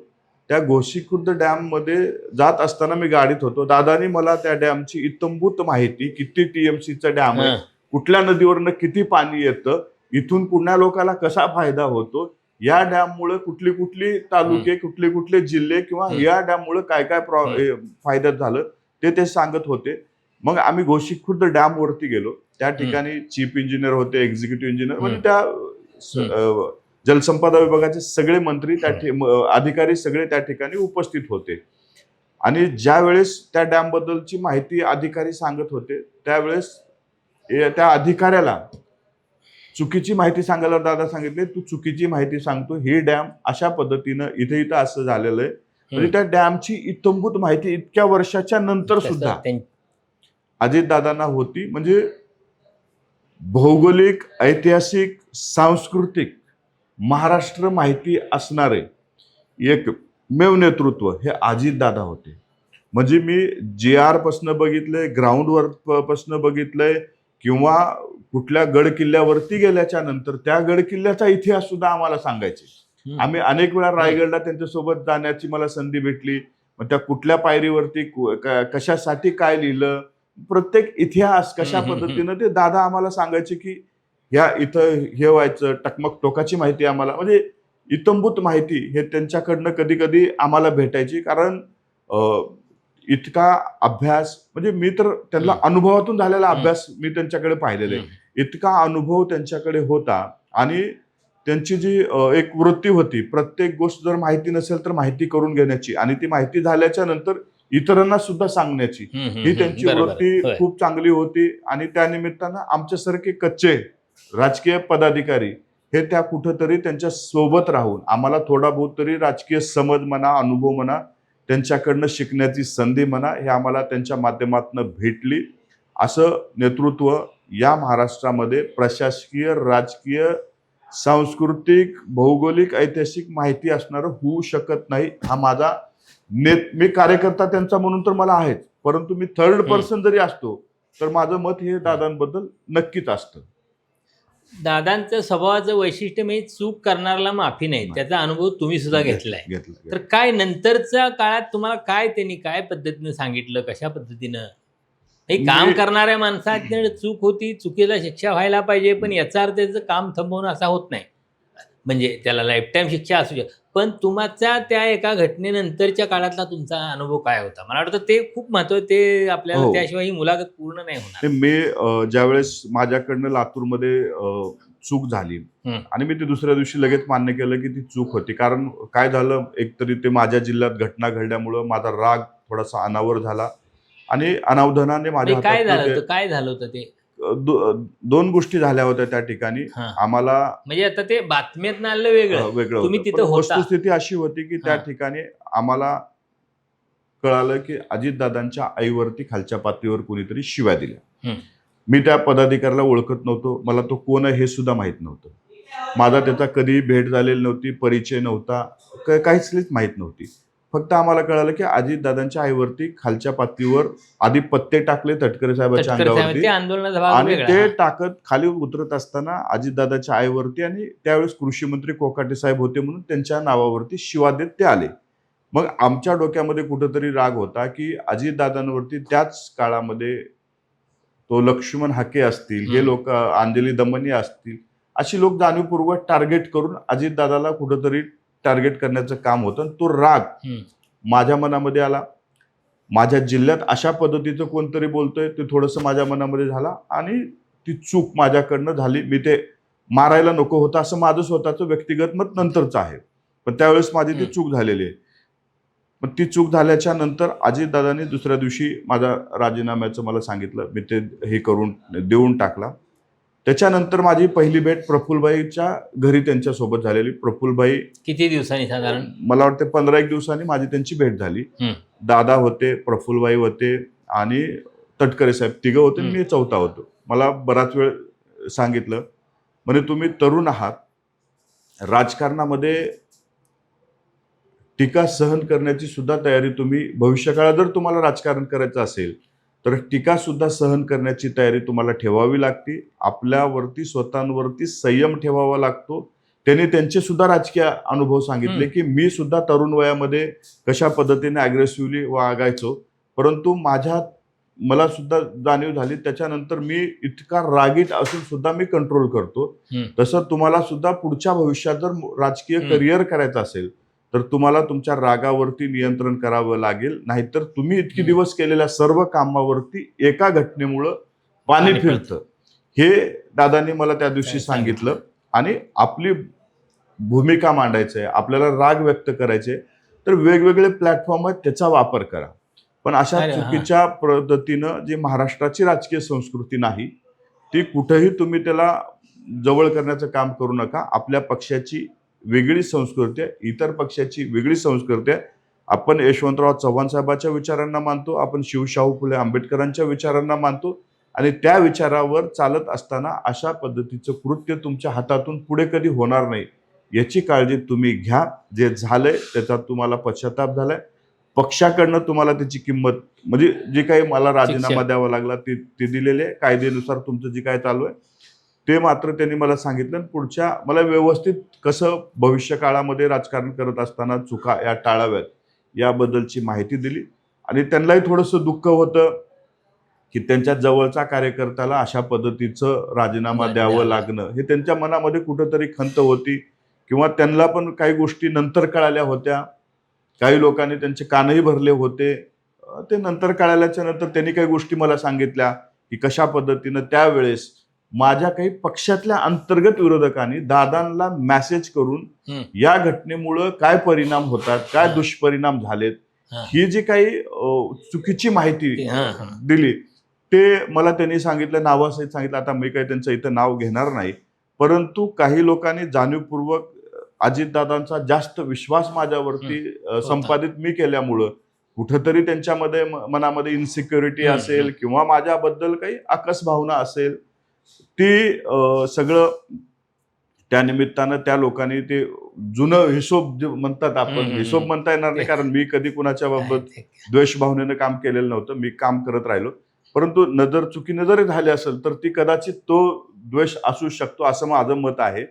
त्या गोसीखुर्द डॅम मध्ये जात असताना मी गाडीत होतो. दादानी मला त्या डॅमची इत्तंभूत माहिती, किती TMCचा डॅम आहे, कुठल्या नदीवरनं किती पाणी येतं, इथून पुण्या लोकांना कसा फायदा होतो, या डॅम मुळे कुठली तालुके, कुठले जिल्हे किंवा या डॅम मुळे काय फायद्यात झालं ते सांगत होते. मग आम्ही गोसीखुर्द डॅम वरती गेलो. त्या ठिकाणी चीफ इंजिनियर होते, एक्झिक्युटिव्ह इंजिनियर, म्हणजे त्या जलसंपदा विभागाचे सगळे मंत्री अधिकारी सगळे त्या ठिकाणी उपस्थित होते. आणि ज्या वेळेस त्या डॅम बद्दलची माहिती अधिकारी सांगत होते त्यावेळेस त्या अधिकाऱ्याला चुकीची माहिती सांगायला दादा सांगितले, तू चुकीची माहिती सांगतो, ही डॅम अशा पद्धतीनं इथे असं झालेलं आहे. म्हणजे त्या डॅमची इत्तंभूत माहिती इतक्या वर्षाच्या नंतर सुद्धा अजितदादांना होती. म्हणजे भौगोलिक, ऐतिहासिक, सांस्कृतिक महाराष्ट्र माहिती असणारे एकमेव नेतृत्व हे अजितदादा होते. म्हणजे मी GR पासून बघितलंय, ग्राउंडवर पासून बघितलंय, किंवा कुठल्या गड किल्ल्यावरती गेल्याच्या नंतर त्या गड किल्ल्याचा इतिहास सुद्धा आम्हाला सांगायचे. आम्ही अनेक वेळा रायगडला त्यांच्यासोबत जाण्याची मला संधी भेटली. मग त्या कुठल्या पायरीवरती कशासाठी काय लिहिलं, प्रत्येक इतिहास कशा पद्धतीनं ते दादा आम्हाला सांगायचे की ह्या इथं हे व्हायचं, टकमक टोकाची माहिती आम्हाला. म्हणजे इत्थंभूत माहिती हे त्यांच्याकडनं कधी कधी आम्हाला भेटायची, कारण इतका अभ्यास, म्हणजे मी तर त्यांना अनुभवातून झालेला अभ्यास मी त्यांच्याकडे पाहिलेला आहे. इतका अनुभव त्यांच्याकडे होता आणि त्यांची जी एक वृत्ती होती, प्रत्येक गोष्ट जर माहिती नसेल तर माहिती करून घेण्याची आणि ती माहिती झाल्याच्या नंतर इतरांना सुद्धा सांगण्याची, ही त्यांची वृत्ती खूप चांगली होती. आणि त्या निमित्तानं आमच्यासारखे कच्चे राजकीय पदाधिकारी हे त्या कुठंतरी त्यांच्या सोबत राहून आम्हाला थोडा बहुत तरी राजकीय समज म्हणा, अनुभव म्हणा, त्यांच्याकडनं शिकण्याची संधी म्हणा, हे आम्हाला त्यांच्या माध्यमातून भेटली. असं नेतृत्व या महाराष्ट्रामध्ये प्रशासकीय, राजकीय, सांस्कृतिक, भौगोलिक, ऐतिहासिक माहिती असणारं होऊ शकत नाही. हा माझा मी कार्यकर्ता त्यांचा म्हणून तर मला आहेच, परंतु मी थर्ड पर्सन जरी असतो तर माझं मत हे दादांबद्दल नक्कीच असतं.
दादांचं स्वभावाचं वैशिष्ट्य म्हणजे चूक करणाऱ्याला माफी नाही, त्याचा अनुभव तुम्ही सुद्धा घेतलाय. तर काय नंतरच्या काळात तुम्हाला काय त्यांनी काय पद्धतीनं सांगितलं, कशा पद्धतीनं हे काम करणाऱ्या माणसाची चूक होती, चुकीला शिक्षा व्हायला पाहिजे, पण याचा अर्थ त्याचं काम थांबवणं असा होत नाही, म्हणजे त्याला लाईफ टाईम शिक्षा असू शकते. पण तुमच्या त्या एका घटनेनंतरच्या काळातला तुमचा अनुभव काय होता? मला वाटतं ते खूप महत्त्वाचं, ते आपल्याला त्याशिवाय ही मुलाखत पूर्ण नाही होणार.
मी ज्यावेळेस माझ्याकडनं लातूरमध्ये चूक झाली आणि मी ती दुसऱ्या दिवशी लगेच मान्य केलं की ती चूक होती. कारण काय झालं, एकतरी ते माझ्या जिल्ह्यात घटना घडल्यामुळं माझा राग थोडासा अनावर झाला आणि अनावधानाने माझ्या
काय झालं होतं ते?
दोन गोष्टी झाल्या होत्या त्या ठिकाणी. आम्हाला
म्हणजे आता ते बातम्यात आलं वेगळं, तुम्ही तिथं होता.
वस्तुस्थिती अशी होती की त्या ठिकाणी आम्हाला कळालं की अजितदादांच्या आईवरती खालच्या पातळीवर कोणीतरी शिव्या दिल्या. मी त्या पदाधिकाऱ्याला ओळखत नव्हतो, मला तो कोण आहे हे सुद्धा माहित नव्हतं. माझा त्याचा कधी भेट झालेली नव्हती, परिचय नव्हता, काहीच माहित नव्हती. फक्त आम्हाला कळालं की अजितदादांच्या आईवरती खालच्या पातळीवर आधी पत्ते टाकले तटकरे साहेबांच्या अंगावरती आणि ते टाकत खाली उतरत असताना अजितदादाच्या आईवरती आणि त्यावेळेस कृषी मंत्री कोकाटे साहेब होते म्हणून त्यांच्या नावावरती शिवा देत ते आले. मग आमच्या डोक्यामध्ये कुठंतरी राग होता की अजितदादांवरती त्याच काळामध्ये तो लक्ष्मण हाके असतील, हे लोक अंजली दमनी असतील, अशी लोक जाणीवपूर्वक टार्गेट करून अजितदादाला कुठंतरी टार्गेट करण्याचं काम होतं. तो राग माझ्या मनामध्ये आला. माझ्या जिल्ह्यात अशा पद्धतीचं कोणतरी बोलतोय ते थोडंसं माझ्या मनामध्ये झाला आणि ती चूक माझ्याकडनं झाली. मी ते मारायला नको होतं असं माझं स्वतःचं व्यक्तिगत मत नंतरचं आहे, पण त्यावेळेस माझी ती चूक झालेली आहे. मग ती चूक झाल्याच्या नंतर अजितदादांनी दुसऱ्या दिवशी माझ्या राजीनाम्याचं मला सांगितलं, मी ते हे करून देऊन टाकला. त्याच्यानंतर माझी पहिली भेट प्रफुल्लबाईच्या घरी त्यांच्यासोबत झालेली. प्रफुल्लबाई
किती दिवसांनी, साधारण
मला वाटते 15-1 दिवसांनी माझी त्यांची भेट झाली. दादा होते, प्रफुल्लबाई होते आणि तटकरे साहेब, तिघं होते, मी चौथा होतो. मला बराच वेळ सांगितलं, म्हणजे तुम्ही तरुण आहात, राजकारणामध्ये टीका सहन करण्याची सुद्धा तयारी तुम्ही, भविष्यकाळात जर तुम्हाला राजकारण करायचं असेल तर टीका सुद्धा सहन करण्याची तयारी तुम्हाला ठेवावी लागते. आपल्यावरती स्वतःवरती संयम ठेवावा लागतो. त्यांनी त्यांचे सुद्धा राजकीय अनुभव सांगितले की मी सुद्धा तरुण वयामध्ये कशा पद्धतीने अग्रेसिव्हली वागायचो, परंतु मला सुद्धा जाणीव झाली त्याच्यानंतर मी इतका रागीट असून सुद्धा मी कंट्रोल करतो. तसं तुम्हाला सुद्धा पुढच्या भविष्यात जर राजकीय करिअर करायचं असेल तर तुम्हाला तुमच्या रागावरती नियंत्रण करावं लागेल, नाहीतर तुम्ही इतकी दिवस केलेल्या सर्व कामावरती एका घटनेमुळं पाणी फिरतं. हे दादांनी मला त्या दिवशी सांगितलं. आणि आपली भूमिका मांडायची आहे, आपल्याला राग व्यक्त करायचे तर वेगवेगळे प्लॅटफॉर्म आहेत, त्याचा वापर करा. पण अशा चुकीच्या पद्धतीनं जी महाराष्ट्राची राजकीय संस्कृती नाही ती कुठेही तुम्ही त्याला जवळ करण्याचं काम करू नका. आपल्या पक्षाची वेगळी संस्कृती आहे, इतर पक्षाची वेगळी संस्कृती आहे. आपण यशवंतराव चव्हाण साहेबांच्या विचारांना मानतो, आपण शिवशाहू फुले आंबेडकरांच्या विचारांना मानतो आणि त्या विचारावर चालत असताना अशा पद्धतीचं कृत्य तुमच्या हातातून पुढे कधी होणार नाही याची काळजी तुम्ही घ्या. जे झालंय त्याचा तुम्हाला पश्चाताप झालाय, पक्षाकडनं तुम्हाला त्याची किंमत, म्हणजे जे काही मला राजीनामा द्यावा लागला ते दिलेले आहे. कायद्यानुसार तुमचं जे काय चालू आहे ते मात्र त्यांनी मला सांगितलं. पुढच्या मला व्यवस्थित कसं भविष्य काळामध्ये राजकारण करत असताना चुका या टाळाव्यात याबद्दलची माहिती दिली. आणि त्यांनाही थोडंसं दुःख होतं की त्यांच्या जवळचा कार्यकर्त्याला अशा पद्धतीचं राजीनामा द्यावं लागणं, हे त्यांच्या मनामध्ये कुठंतरी खंत होती किंवा त्यांना पण काही गोष्टी नंतर कळाल्या होत्या. काही लोकांनी त्यांचे कानही भरले होते. ते नंतर कळाल्याच्या नंतर त्यांनी काही गोष्टी मला सांगितल्या की कशा पद्धतीनं त्यावेळेस माझ्या काही पक्षातल्या अंतर्गत विरोधकांनी दादांना मेसेज करून या घटनेमुळं काय परिणाम होतात, काय दुष्परिणाम झालेत, ही जी काही चुकीची माहिती दिली ते मला त्यांनी सांगितलं, नावासहित सांगितलं. आता मी काही त्यांचं इथं नाव घेणार नाही, परंतु काही लोकांनी जाणीवपूर्वक अजितदादांचा जास्त विश्वास माझ्यावरती संपादित मी केल्यामुळं कुठंतरी त्यांच्यामध्ये मनामध्ये इन्सिक्युरिटी असेल किंवा माझ्याबद्दल काही आकस भावना असेल, ती सगळं त्या निमित्तानं त्या लोकांनी ते जुनं हिशोब जे म्हणतात, आपण हिशोब म्हणता येणार नाही कारण मी कधी कुणाच्या बाबत द्वेष भावनेनं काम केलेलं नव्हतं. मी काम करत राहिलो, परंतु चुकीनं जरी झाली असेल तर ती कदाचित तो द्वेष असू शकतो असं माझं मत आहे.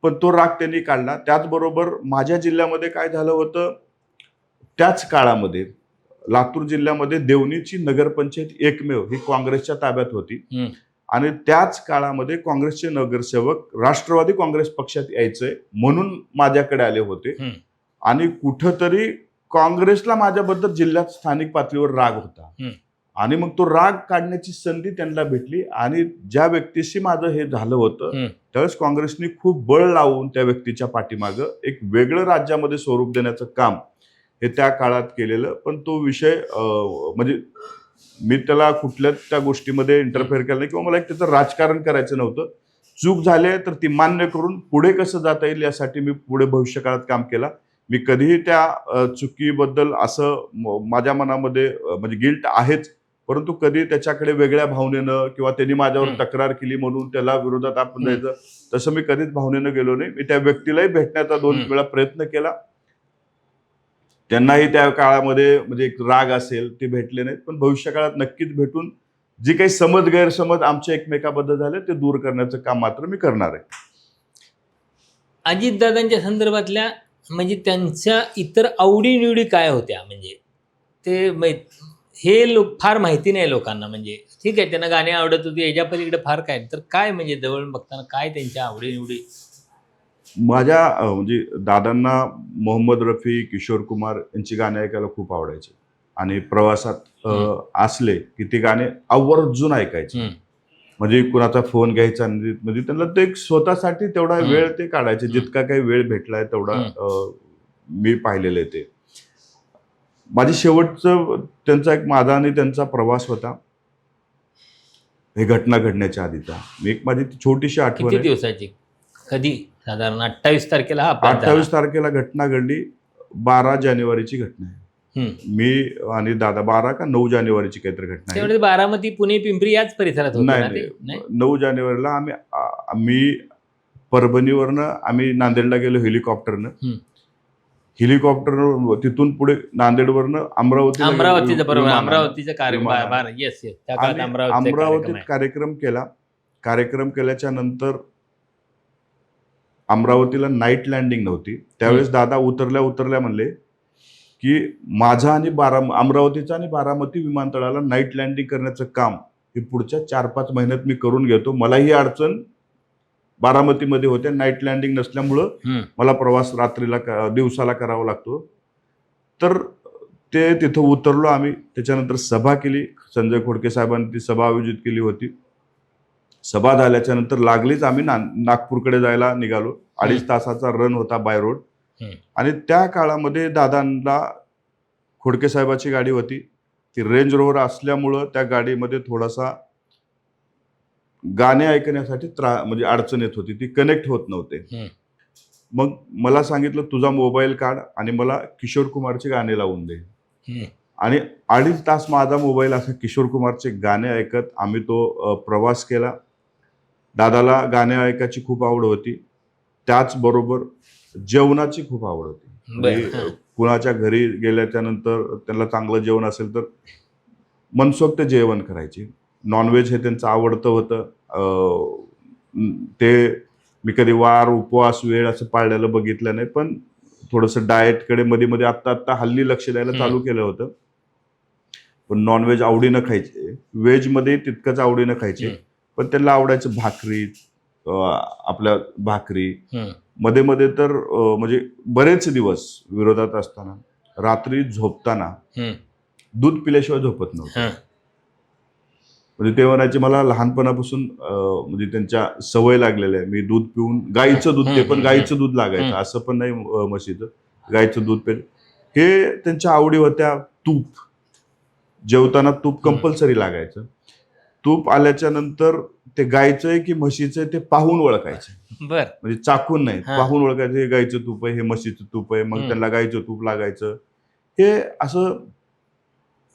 पण तो राग त्यांनी काढला. त्याचबरोबर माझ्या जिल्ह्यामध्ये काय झालं होतं, त्याच काळामध्ये लातूर जिल्ह्यामध्ये देवणीची नगरपंचायत एकमेव ही काँग्रेसच्या ताब्यात होती आणि त्याच काळामध्ये काँग्रेसचे नगरसेवक राष्ट्रवादी काँग्रेस पक्षात यायचंय म्हणून माझ्याकडे आले होते आणि कुठंतरी काँग्रेसला माझ्याबद्दल जिल्ह्यात स्थानिक पातळीवर राग होता आणि मग तो राग काढण्याची संधी त्यांना भेटली आणि ज्या व्यक्तीशी माझं हे झालं होतं त्यावेळेस काँग्रेसने खूप बळ लावून त्या व्यक्तीच्या पाठीमागं एक वेगळं राज्यामध्ये स्वरूप देण्याचं काम हे त्या काळात केलेलं. पण तो विषय म्हणजे मी त्याला कुठल्याच त्या गोष्टीमध्ये इंटरफेअर केलं नाही किंवा मला एक त्याचं राजकारण करायचं नव्हतं. चूक झाली आहे तर ती मान्य करून पुढे कसं जाता येईल यासाठी मी पुढे भविष्यकाळात काम केला. मी कधीही त्या चुकीबद्दल असं माझ्या मनामध्ये म्हणजे गिल्ट आहेच, परंतु कधी त्याच्याकडे वेगळ्या भावनेनं किंवा त्यांनी माझ्यावर तक्रार केली म्हणून त्याला विरोधात आपण जायचं तसं मी कधीच भावनेनं गेलो नाही. मी त्या व्यक्तीलाही भेटण्याचा 2 वेळा प्रयत्न केला. त्यांनाही त्या काळामध्ये म्हणजे एक राग असेल ते भेटले नाहीत, पण भविष्यकाळात नक्कीच भेटून जी काही समज गैरसमज आमच्या एकमेकाबद्दल झाले ते दूर करण्याचं काम मात्र मी करणार आहे.
अजितदादांच्या संदर्भातल्या म्हणजे त्यांच्या इतर आवडीनिवडी काय होत्या, म्हणजे ते हे फार माहिती नाही लोकांना. म्हणजे ठीक आहे त्यांना गाणी आवडत होती, याच्या पलीकडे फार काय, तर काय म्हणजे जवळ बघताना काय त्यांच्या आवडीनिवडी?
माझ्या म्हणजे दादांना मोहम्मद रफी, किशोर कुमार यांची गाणी ऐकायला खूप आवडायची आणि प्रवासात असले की ती गाणे आवर्जून ऐकायचे. म्हणजे कुणाचा फोन घ्यायचा म्हणजे त्यांना ते स्वतःसाठी तेवढा वेळ ते काढायचे, जितका काही वेळ भेटलाय तेवढा मी पाहिलेलं आहे. ते माझी शेवटचं त्यांचा एक माझा आणि त्यांचा प्रवास होता हे घटना घडण्याच्या आधीचा. मी एक माझी छोटीशी आठवण.
किती दिवसाची, कधी? साधारण 28 तारखेला
28 तारखेला घटना घडली. 12 जानेवारीची घटना आहे.
मी
आणि दादा 12 का 9 जानेवारीची काहीतरी घटना आहे.
बारामती, पुणे, पिंपरी याच परिसरात होते.
नाही, 9 जानेवारीला आम्ही परभणीवरनं आम्ही नांदेडला गेलो हेलिकॉप्टरनं. हेलिकॉप्टर तिथून पुढे नांदेडवरनं
अमरावतीचा
अमरावतीत कार्यक्रम केला. कार्यक्रम केल्याच्या नंतर अमरावतीला नाईट लँडिंग नव्हती. त्यावेळेस दादा उतरल्या म्हणले की माझा आणि अमरावतीचा आणि बारामती विमानतळाला नाईट लँडिंग करण्याचं काम हे पुढच्या 4-5 महिन्यात मी करून घेतो. मला ही अडचण बारामतीमध्ये होते, नाईट लँडिंग नसल्यामुळं मला प्रवास दिवसाला करावा लागतो. तर ते तिथं उतरलो आम्ही. त्याच्यानंतर सभा केली. संजय खोडके साहेबांनी ती सभा आयोजित केली होती. सभा झाल्याच्या नंतर लागलीच आम्ही नागपूरकडे जायला निघालो. 2.5 तासाचा रन होता बाय रोड. आणि त्या काळामध्ये दादांना खोडके साहेबाची गाडी होती, ती रेंज रोव्हर असल्यामुळं त्या गाडीमध्ये थोडासा गाणे ऐकण्यासाठी म्हणजे अडचण येत होती, ती कनेक्ट होत नव्हते. मग मला सांगितलं तुझा मोबाईल काढ आणि मला किशोर कुमारचे गाणे लावून दे. आणि 2.5 तास माझा मोबाईल असं किशोर कुमारचे गाणे ऐकत आम्ही तो प्रवास केला. दादाला गाणे ऐकायची खूप आवड होती, त्याचबरोबर जेवणाची खूप आवड होती. म्हणजे कुणाच्या घरी गेल्याच्या नंतर त्यांना चांगलं जेवण असेल तर मनसोक्त जेवण करायचे. नॉनव्हेज हे त्यांचं आवडतं होतं. ते मी कधी वार, उपवास, वेळ असं पाळलेलं बघितलं नाही, पण थोडंसं डाएटकडे मध्ये आत्ता हल्ली लक्ष द्यायला चालू केलं होतं. पण नॉनव्हेज आवडीनं खायचे, व्हेजमध्ये तितकंच आवडीनं खायचे. पण त्यांना आवडायचं भाकरी, आपल्या भाकरी,
हम्म.
मध्ये मध्ये तर म्हणजे बरेच दिवस विरोधात असताना रात्री झोपताना
हम्म.
दूध पिल्याशिवाय झोपत नव्हतं.
हा.
म्हणजे ते म्हणायचे मला लहानपणापासून म्हणजे त्यांच्या सवय लागलेल्या आहे. मी दूध पिऊन गाईचं दूध, ते पण गाईचं दूध लागायचं, असं पण नाही म्हशीचं, गाईचं दूध पे हे त्यांच्या आवडी होत्या. तूप, जेवताना तूप कंपल्सरी लागायचं. तूप आल्याच्या नंतर ते गायचं आहे की म्हशीचं आहे ते पाहून ओळखायचं,
बर.
म्हणजे चाकून नाही,
हा.
पाहून ओळखायचं. हे गायचं तूप आहे, हे म्हशीचं तूप आहे, मग त्यांना गायचं तूप लागायचं. हे असं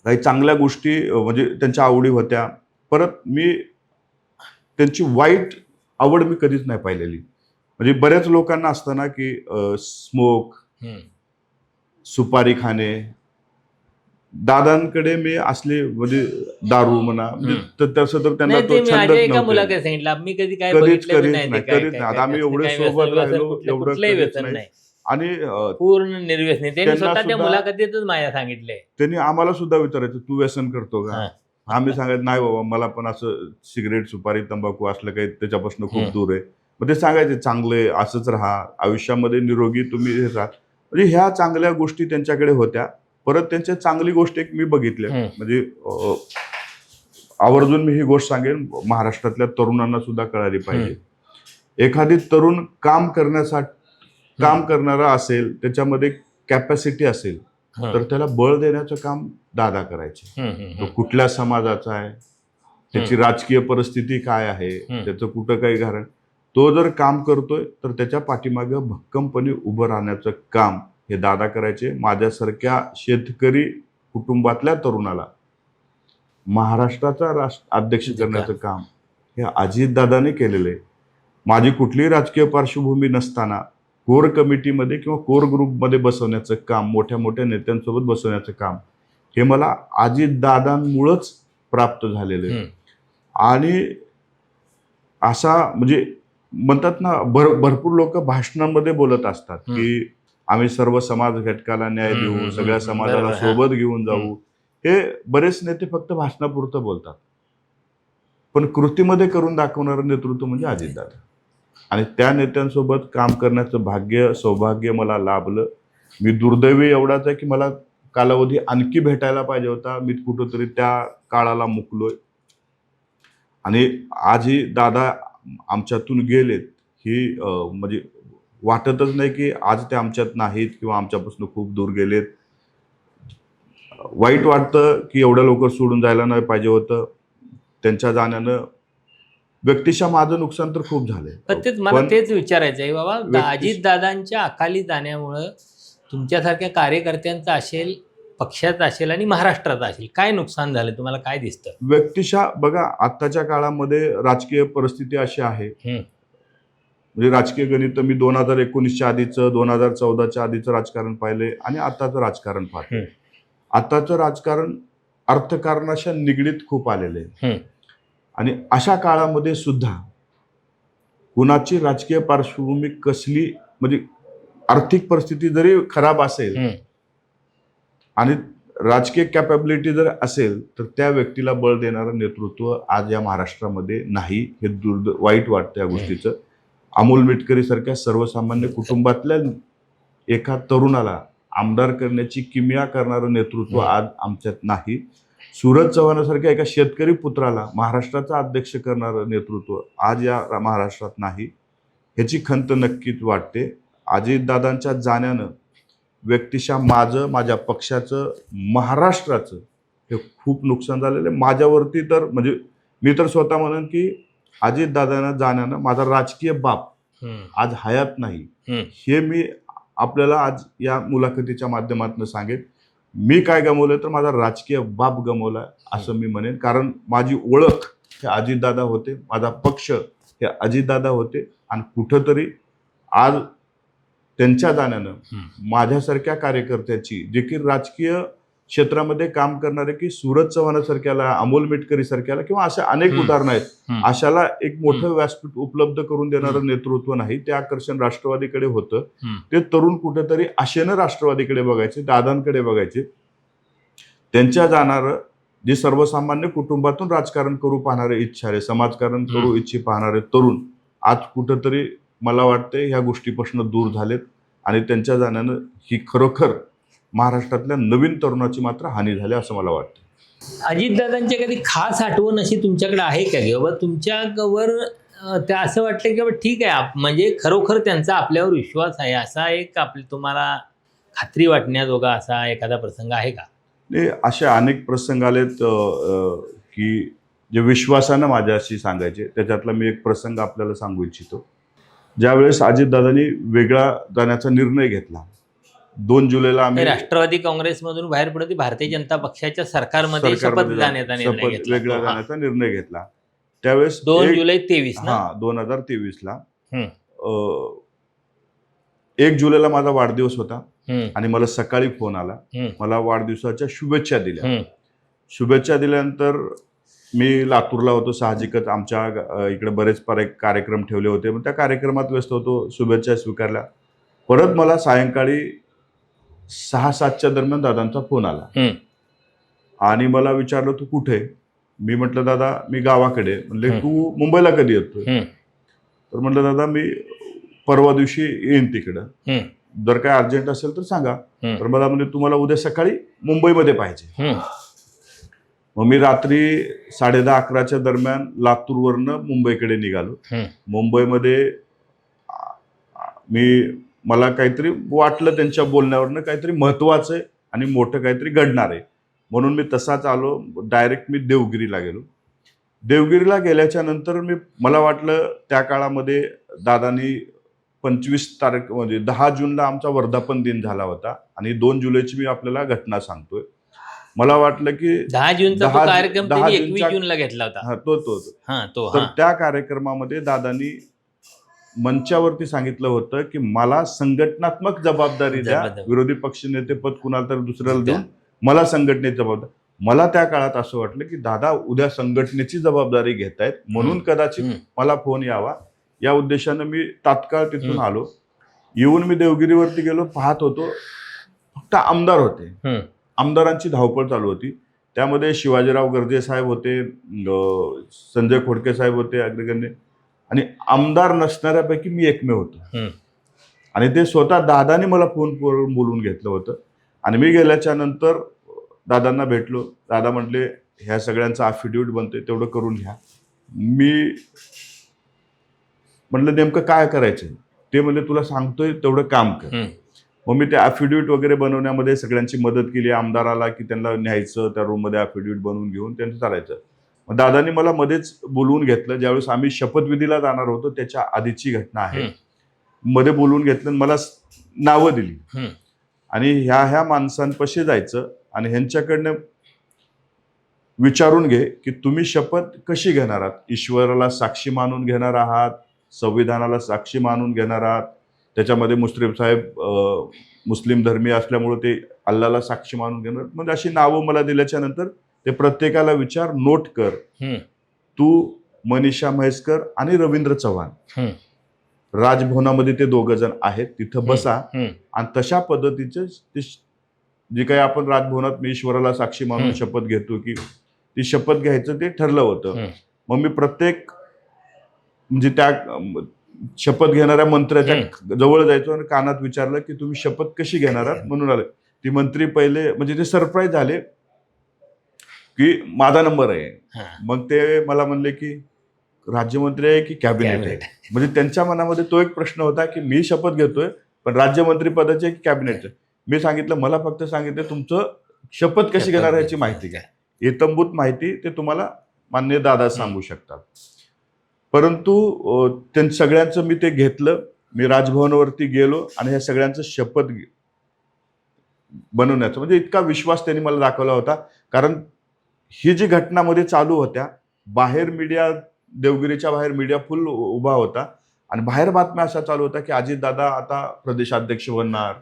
काही चांगल्या गोष्टी म्हणजे त्यांच्या आवडी होत्या. परत मी त्यांची वाईट आवड मी कधीच नाही पाहिलेली. म्हणजे बऱ्याच लोकांना असतं ना की स्मोक, सुपारी खाणे. दादांकडे मी असले म्हणजे दारू म्हणा, म्हणजे तसं तर त्यांना
नाही,
तो
ते मी माझ्या
छंदच
एका मुलाखतीत
नव्हता.
सांगितलं, मी कधी काय
कधीच
बघितलं
कधीच
नाही,
नाही, कधीच नाही. आता आम्ही एवढे सोबत राहिलो, एवढं
कुठलंही
कधीच
व्यसन नाही,
आणि
पूर्ण निर्व्यसनी. त्यांनी
त्यांना
स्वतः त्या
सुद्धा-
मुलाखतीतच माझ्या सांगितलंय.
त्यांनी आम्हाला सुद्धा विचारायचं, तू व्यसन करतो का?
हा.
आम्ही सांगायचं नाही बाबा, मला पण असं सिगरेट, सुपारी, तंबाखू असलं काही त्याच्यापासून खूप दूर आहे. मग ते सांगायचे चांगले असंच राहा, आयुष्यामध्ये निरोगी तुम्ही राहा. म्हणजे ह्या चांगल्या गोष्टी त्यांच्याकडे होत्या. परत त्यांच्या चांगली गोष्ट एक मी बघितल्या, म्हणजे आवर्जून मी ही गोष्ट सांगेन, महाराष्ट्रातल्या तरुणांना सुद्धा कळाली पाहिजे. एखादी तरुण काम करणारा असेल, त्याच्यामध्ये कॅपॅसिटी असेल, तर त्याला बळ देण्याचं काम दादा करायचे. तो कुठल्या समाजाचा आहे, त्याची राजकीय परिस्थिती काय आहे, त्याचं कुठं काही घराण, तो जर काम करतोय तर त्याच्या पाठीमागे भक्कमपणे उभं राहण्याचं काम हे दादा करायचे. माझ्यासारख्या शेतकरी कुटुंबातल्या तरुणाला महाराष्ट्राचा अध्यक्ष करण्याचं काम हे अजितदादाने केलेलं आहे. माझी कुठलीही राजकीय पार्श्वभूमी नसताना कोर कमिटीमध्ये किंवा कोर ग्रुपमध्ये बसवण्याचं काम, मोठ्या मोठ्या नेत्यांसोबत बसवण्याचं काम हे मला अजितदादांमुळंच प्राप्त झालेलं आहे. आणि असा म्हणजे म्हणतात ना, भरपूर लोक भाषणांमध्ये बोलत असतात की आम्ही सर्व समाज घटकाला न्याय देऊ, सगळ्या समाजाला सोबत घेऊन जाऊ. हे बरेच नेते फक्त भाषणापुरतं बोलतात, पण कृतीमध्ये करून दाखवणारं नेतृत्व म्हणजे अजितदादा. आणि त्या नेत्यांसोबत काम करण्याचं सौभाग्य मला लाभलं. मी दुर्दैवी एवढाच आहे की मला कालावधी आणखी भेटायला पाहिजे होता. मी कुठंतरी त्या काळाला मुकलोय. आणि आजही दादा आमच्यातून गेलेत ही म्हणजे वाटतच नाही की आज ते आमच्यात नाहीत किंवा आमच्यापासून खूप दूर गेलेत. वाईट वाटतं की एवढ्या लवकर सोडून जायला नाही पाहिजे होतं. त्यांच्या जाण्यानं व्यक्तिशः माझं नुकसान तर खूप झालंय.
मला तेच विचारायचं आहे बाबा, अजितदादांच्या अकाली जाण्यामुळं तुमच्यासारख्या कार्यकर्त्यांचं असेल, पक्षाचं असेल आणि महाराष्ट्राचं असेल, काय नुकसान झालं तुम्हाला, काय दिसतं?
व्यक्तिशः बघा, आत्ताच्या काळामध्ये राजकीय परिस्थिती अशी आहे, म्हणजे राजकीय गणित मी 2019च्या आधीचं, 2014च्या आधीचं राजकारण पाहिले आणि आताचं राजकारण पाहतो. आताचं राजकारण अर्थकारणाच्या निगडीत खूप आलेलं आहे. आणि अशा काळामध्ये सुद्धा कुणाची राजकीय पार्श्वभूमी कसली, म्हणजे आर्थिक परिस्थिती जरी खराब असेल आणि राजकीय कॅपॅबिलिटी जर असेल, तर त्या व्यक्तीला बळ देणारं नेतृत्व आज या महाराष्ट्रामध्ये नाही. हे वाईट वाटतं या गोष्टीचं. अमोल मिटकरी सारख्या सर्वसामान्य कुटुंबातल्या एका तरुणाला आमदार करण्याची किमया करणारं नेतृत्व आज आमच्यात नाही. सूरज चव्हाणासारख्या एका शेतकरी पुत्राला महाराष्ट्राचा अध्यक्ष करणारं नेतृत्व आज या महाराष्ट्रात नाही. ह्याची खंत नक्कीच वाटते. अजितदादांच्या जाण्यानं व्यक्तिशः माझं, माझ्या पक्षाचं, महाराष्ट्राचं हे खूप नुकसान झालेलं आहे. माझ्यावरती तर म्हणजे मी तर स्वतः म्हणेन की अजितदादांना जाण्यानं माझा राजकीय बाप आज हयात नाही. हे मी आपल्याला आज या मुलाखतीच्या माध्यमातून सांगेन. मी काय गमावलं तर माझा राजकीय बाप गमावला असं मी म्हणेन. कारण माझी ओळख हे अजितदादा होते, माझा पक्ष हे अजितदादा होते. आणि कुठंतरी आज त्यांच्या जाण्यानं माझ्यासारख्या कार्यकर्त्याची देखील राजकीय क्षेत्रामध्ये काम करणारे की सूरज चव्हाणासारख्याला, अमोल मिटकरी सारख्याला किंवा अशा अनेक उदाहरणं आहेत, अशाला एक मोठं व्यासपीठ उपलब्ध करून देणारं नेतृत्व नाही. ते आकर्षण राष्ट्रवादीकडे होतं. ते तरुण कुठेतरी आशेनं राष्ट्रवादीकडे बघायचे, दादांकडे बघायचे. त्यांच्या जाणारं जे सर्वसामान्य कुटुंबातून राजकारण करू पाहणारे इच्छारे, समाजकारण करू इच्छी पाहणारे तरुण आज कुठंतरी मला वाटते ह्या गोष्टीपासून दूर झालेत आणि त्यांच्या जाण्यानं ही खरोखर महाराष्ट्रातल्या नवीन तरुणाची मात्र हानी झाली असं मला वाटतं.
अजितदादांची एखादी खास आठवण अशी तुमच्याकडे आहे का, की बाबा तुमच्यावर त्या असं वाटलं की बाबा ठीक आहे म्हणजे खरोखर त्यांचा आपल्यावर विश्वास आहे, असा एक तुम्हाला खात्री वाटण्याजोगा असा एखादा प्रसंग आहे का?
असे अनेक प्रसंग आलेत की जे विश्वासानं माझ्याशी सांगायचे. त्याच्यातला मी एक प्रसंग आपल्याला सांगू इच्छितो. ज्यावेळेस अजितदादांनी वेगळा जाण्याचा निर्णय घेतला, 2 जुलैला आम्ही
राष्ट्रवादी काँग्रेसमधून बाहेर पडत भारतीय जनता पक्षाच्या सरकारमध्ये शपथ घेण्याचा निर्णय घेतला.
वेगळा जाण्याचा निर्णय घेतला त्यावेळेस
2 जुलै 23 ना?
2023ला 1 जुलैला माझा वाढदिवस होता आणि मला सकाळी फोन आला. मला वाढदिवसाच्या शुभेच्छा दिल्या. शुभेच्छा दिल्यानंतर मी लातूरला होतो. साहजिकच आमच्या इकडे बरेच कार्यक्रम ठेवले होते, मग त्या कार्यक्रमात व्यस्त होतो. शुभेच्छा स्वीकारल्या. परत मला सायंकाळी 6-7च्या दरम्यान दादांचा फोन आला आणि मला विचारलं तू कुठे? मी म्हटलं दादा मी गावाकडे. म्हणले तू मुंबईला कधी येतोय? तर म्हटलं दादा मी परवा दिवशी येईन तिकडं, जर काय अर्जंट असेल तर सांगा. तर मला म्हणजे तुम्हाला उद्या सकाळी मुंबईमध्ये पाहिजे. मग मी रात्री 10:30-11च्या दरम्यान लातूरवरनं मुंबईकडे निघालो. मुंबईमध्ये मला काहीतरी वाटलं त्यांच्या बोलण्यावरनं काहीतरी महत्वाचं आहे आणि मोठं काहीतरी घडणार आहे, म्हणून मी तसाच आलो. डायरेक्ट मी देवगिरीला गेलो. देवगिरीला गेल्याच्या नंतर मला वाटलं त्या काळामध्ये दादांनी 25 तारीख म्हणजे 10 जूनला आमचा वर्धापन दिन झाला होता आणि 2 जुलैची मी आपल्याला घटना सांगतोय. मला वाटलं की
10 जूनचा कार्यक्रम 21 जूनला घेतला होता.
तो तर त्या कार्यक्रमामध्ये दादांनी मंचावरती सांगितलं होतं की मला संघटनात्मक जबाबदारी द्या, विरोधी पक्षनेते पद कुणाला तर दुसऱ्याला देऊन मला संघटनेची जबाबदारी. मला त्या काळात असं वाटलं की दादा उद्या संघटनेची जबाबदारी घेतायत, म्हणून कदाचित मला फोन यावा या उद्देशानं मी तात्काळ तिथून आलो. येऊन मी देवगिरीवरती गेलो. पाहत होतो फक्त आमदार होते. आमदारांची धावपळ चालू होती. त्यामध्ये शिवाजीराव गर्जे साहेब होते, संजय खोडके साहेब होते अग्रगण्य, आणि आमदार नसणाऱ्यापैकी मी एकमेव होतो. आणि ते स्वतः दादाने मला फोन करून बोलून घेतलं होतं. आणि मी गेल्याच्या नंतर दादांना भेटलो. दादा म्हटले ह्या सगळ्यांचं अफिडेव्हिट बनते तेवढं करून घ्या. मी म्हटलं नेमकं काय करायचं? ते म्हणजे तुला सांगतोय तेवढं काम कर. मग मी ते अफिडेव्हिट वगैरे बनवण्यामध्ये सगळ्यांची मदत केली. आमदाराला की त्यांना न्यायचं, त्या रूममध्ये अफिडेव्हिट बनवून घेऊन त्यांचं चालायचं. मग दादांनी मला मध्येच बोलवून घेतलं. ज्यावेळेस आम्ही शपथविधीला जाणार होतो त्याच्या आधीची घटना आहे. मध्ये बोलवून घेतलं, मला नावं दिली आणि ह्या माणसांपाशी जायचं आणि ह्यांच्याकडनं विचारून घे की तुम्ही शपथ कशी घेणार आहात. ईश्वराला साक्षी मानून घेणार आहात, संविधानाला साक्षी मानून घेणार आहात. त्याच्यामध्ये मुश्रीफ साहेब मुस्लिम धर्मीय असल्यामुळे ते अल्लाला साक्षी मानून घेणार. म्हणजे अशी नावं मला दिल्याच्या नंतर ते प्रत्येकाला विचार, नोट कर, तू मनीषा म्हैसकर आणि रवींद्र चव्हाण राजभवनामध्ये ते 2 जण आहेत, तिथं बसा. आणि तशा पद्धतीचे जे काही आपण राजभवनात मी ईश्वराला साक्षी मानून शपथ घेतो की ती शपथ घ्यायचं ते ठरलं होतं. मग मी प्रत्येक म्हणजे त्या शपथ घेणाऱ्या मंत्र्याच्या जवळ जायचो आणि कानात विचारलं की तुम्ही शपथ कशी घेणार आहात म्हणून आले. ती मंत्री पहिले म्हणजे ते सरप्राईज झाले की माझा नंबर आहे. मग ते मला म्हणले की राज्यमंत्री आहे की कॅबिनेट आहे. म्हणजे त्यांच्या मनामध्ये तो एक प्रश्न होता की मी शपथ घेतोय पण राज्यमंत्री पदाचे की कॅबिनेटचे. मी सांगितलं मला फक्त सांगितलं तुमचं शपथ कशी घेणार याची माहिती घ्या. इतंभूत माहिती ते तुम्हाला माननीय दादा सांगू शकतात. परंतु त्यां सगळ्यांचं मी ते घेतलं. मी राजभवनावरती गेलो आणि ह्या सगळ्यांचं शपथ बनवण्याचा म्हणजे इतका विश्वास त्यांनी मला दाखवला होता. कारण ही जी घटनामध्ये चालू होत्या, बाहेर मीडिया, देवगिरीच्या बाहेर मीडिया फुल उभा होता आणि बाहेर बातम्या अशा चालू होत्या की अजितदादा आता प्रदेशाध्यक्ष बनणार.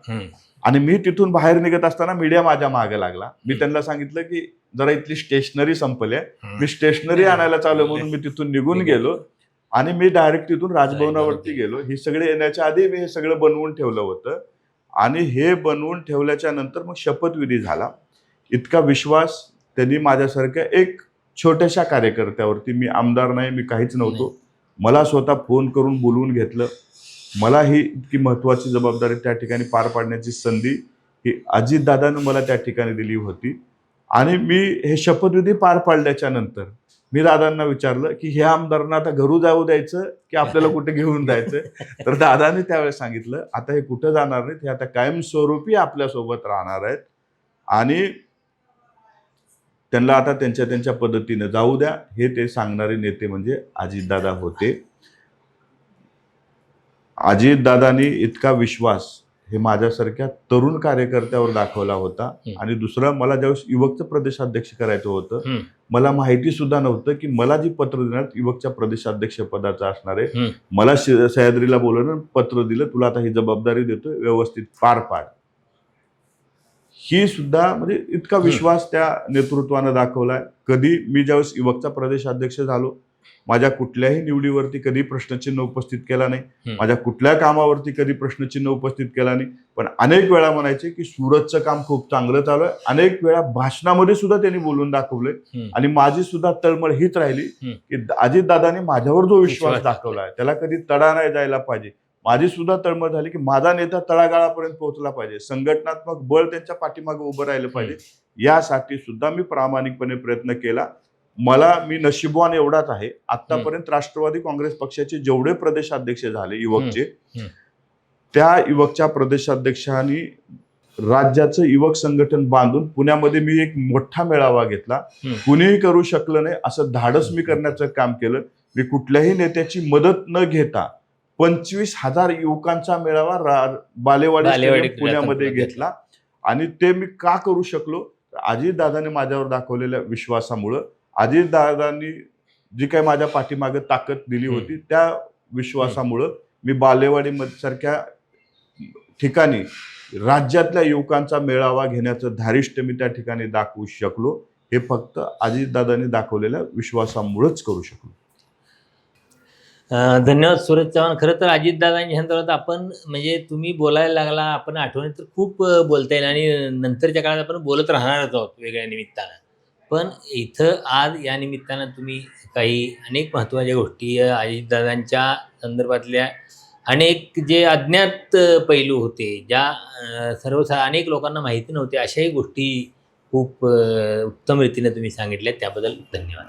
आणि मी तिथून बाहेर निघत असताना मीडिया माझ्या मागे लागला. मी त्यांना सांगितलं की जरा इथली स्टेशनरी संपली आहे, मी स्टेशनरी आणायला चालू म्हणून मी तिथून निघून गेलो आणि मी डायरेक्ट तिथून राजभवनावरती गेलो. ही सगळे येण्याच्या आधी मी हे सगळं बनवून ठेवलं होतं आणि हे बनवून ठेवल्याच्या नंतर मग शपथविधी झाला. इतका विश्वास त्यांनी माझ्यासारख्या एक छोट्याशा कार्यकर्त्यावरती, मी आमदार नाही, मी काहीच नव्हतो, मला स्वतः फोन करून बोलवून घेतलं. मला ही इतकी महत्त्वाची जबाबदारी त्या ठिकाणी पार पाडण्याची संधी ही अजितदादानं मला त्या ठिकाणी दिली होती. आणि मी हे शपथविधी पार पाडल्याच्या नंतर मी दादांना विचारलं की हे आमदारांना आता घरू जाऊ द्यायचं की आपल्याला कुठे घेऊन जायचं. तर दादाने त्यावेळेस सांगितलं, आता हे कुठं जाणार नाहीत, हे आता कायमस्वरूपी आपल्यासोबत राहणार आहेत आणि त्यांना आता त्यांच्या त्यांच्या पद्धतीनं जाऊ द्या. हे ते सांगणारे नेते म्हणजे अजितदादा होते. अजितदादांनी इतका विश्वास हे माझ्यासारख्या तरुण कार्यकर्त्यावर दाखवला होता. आणि दुसरं, मला ज्यावेळेस युवकचं प्रदेशाध्यक्ष करायचं होतं, मला माहिती सुद्धा नव्हतं की मला जी पत्र देणार युवकच्या प्रदेशाध्यक्ष पदाचं असणार आहे. मला सह्याद्रीला बोलवलं, पत्र दिलं, तुला आता ही जबाबदारी देतोय, व्यवस्थित पार पाड. ही सुद्धा म्हणजे इतका विश्वास त्या नेतृत्वानं दाखवलाय. कधी मी ज्यावेळेस युवकचा प्रदेशाध्यक्ष झालो, माझ्या कुठल्याही निवडीवरती कधी प्रश्नचिन्ह उपस्थित केला नाही, माझ्या कुठल्या कामावरती कधी प्रश्नचिन्ह उपस्थित केला नाही. पण अनेक वेळा म्हणायचे की सुरतचं काम खूप चांगलं चालू आहे. अनेक वेळा भाषणामध्ये सुद्धा त्यांनी बोलून दाखवलंय. आणि माझी सुद्धा तळमळ हीच राहिली की अजितदादांनी माझ्यावर जो विश्वास दाखवलाय त्याला कधी तडा नाही जायला पाहिजे. माझी सुद्धा तळमळ झाली की माझा नेता तळागाळापर्यंत पोहोचला पाहिजे, संघटनात्मक बळ त्यांच्या पाठीमागे उभं राहिलं पाहिजे. यासाठी सुद्धा मी प्रामाणिकपणे प्रयत्न केला. मी नशीबवान एवढाच आहे, आतापर्यंत राष्ट्रवादी काँग्रेस पक्षाचे जेवढे प्रदेशाध्यक्ष झाले युवकचे, त्या युवकच्या प्रदेशाध्यक्षांनी राज्याचं युवक संघटन बांधून पुण्यामध्ये मी एक मोठा मेळावा घेतला. कुणीही करू शकलं नाही असं धाडस मी करण्याचं काम केलं. मी कुठल्याही नेत्याची मदत न घेता 25,000 युवकांचा मेळावा बालेवाडी पुण्यामध्ये घेतला. आणि ते मी का करू शकलो? अजितदादांनी माझ्यावर दाखवलेल्या विश्वासामुळं, अजितदादांनी जी काही माझ्या पाठीमागे ताकद दिली होती त्या विश्वासामुळं मी बालेवाडी सारख्या ठिकाणी राज्यातल्या युवकांचा मेळावा घेण्याचं धारिष्ट्य मी त्या ठिकाणी दाखवू शकलो. हे फक्त अजितदादांनी दाखवलेल्या विश्वासामुळेच करू शकलो.
धन्यवाद सुरेश चव्हाण. खरं तर अजितदादांच्या संदर्भात आपण म्हणजे तुम्ही बोलायला लागला, आपण आठवणीत तर खूप बोलता येईल आणि नंतरच्या काळात आपण बोलत राहणारच आहोत वेगळ्या निमित्तानं. पण इथं आज या निमित्तानं तुम्ही अनेक महत्त्वाच्या गोष्टी अजितदादांच्या संदर्भातल्या अनेक जे अज्ञात पैलू होते, ज्या अनेक लोकांना माहिती नव्हते, अशाही गोष्टी खूप उत्तम रीतीने तुम्ही सांगितल्या. त्याबद्दल धन्यवाद.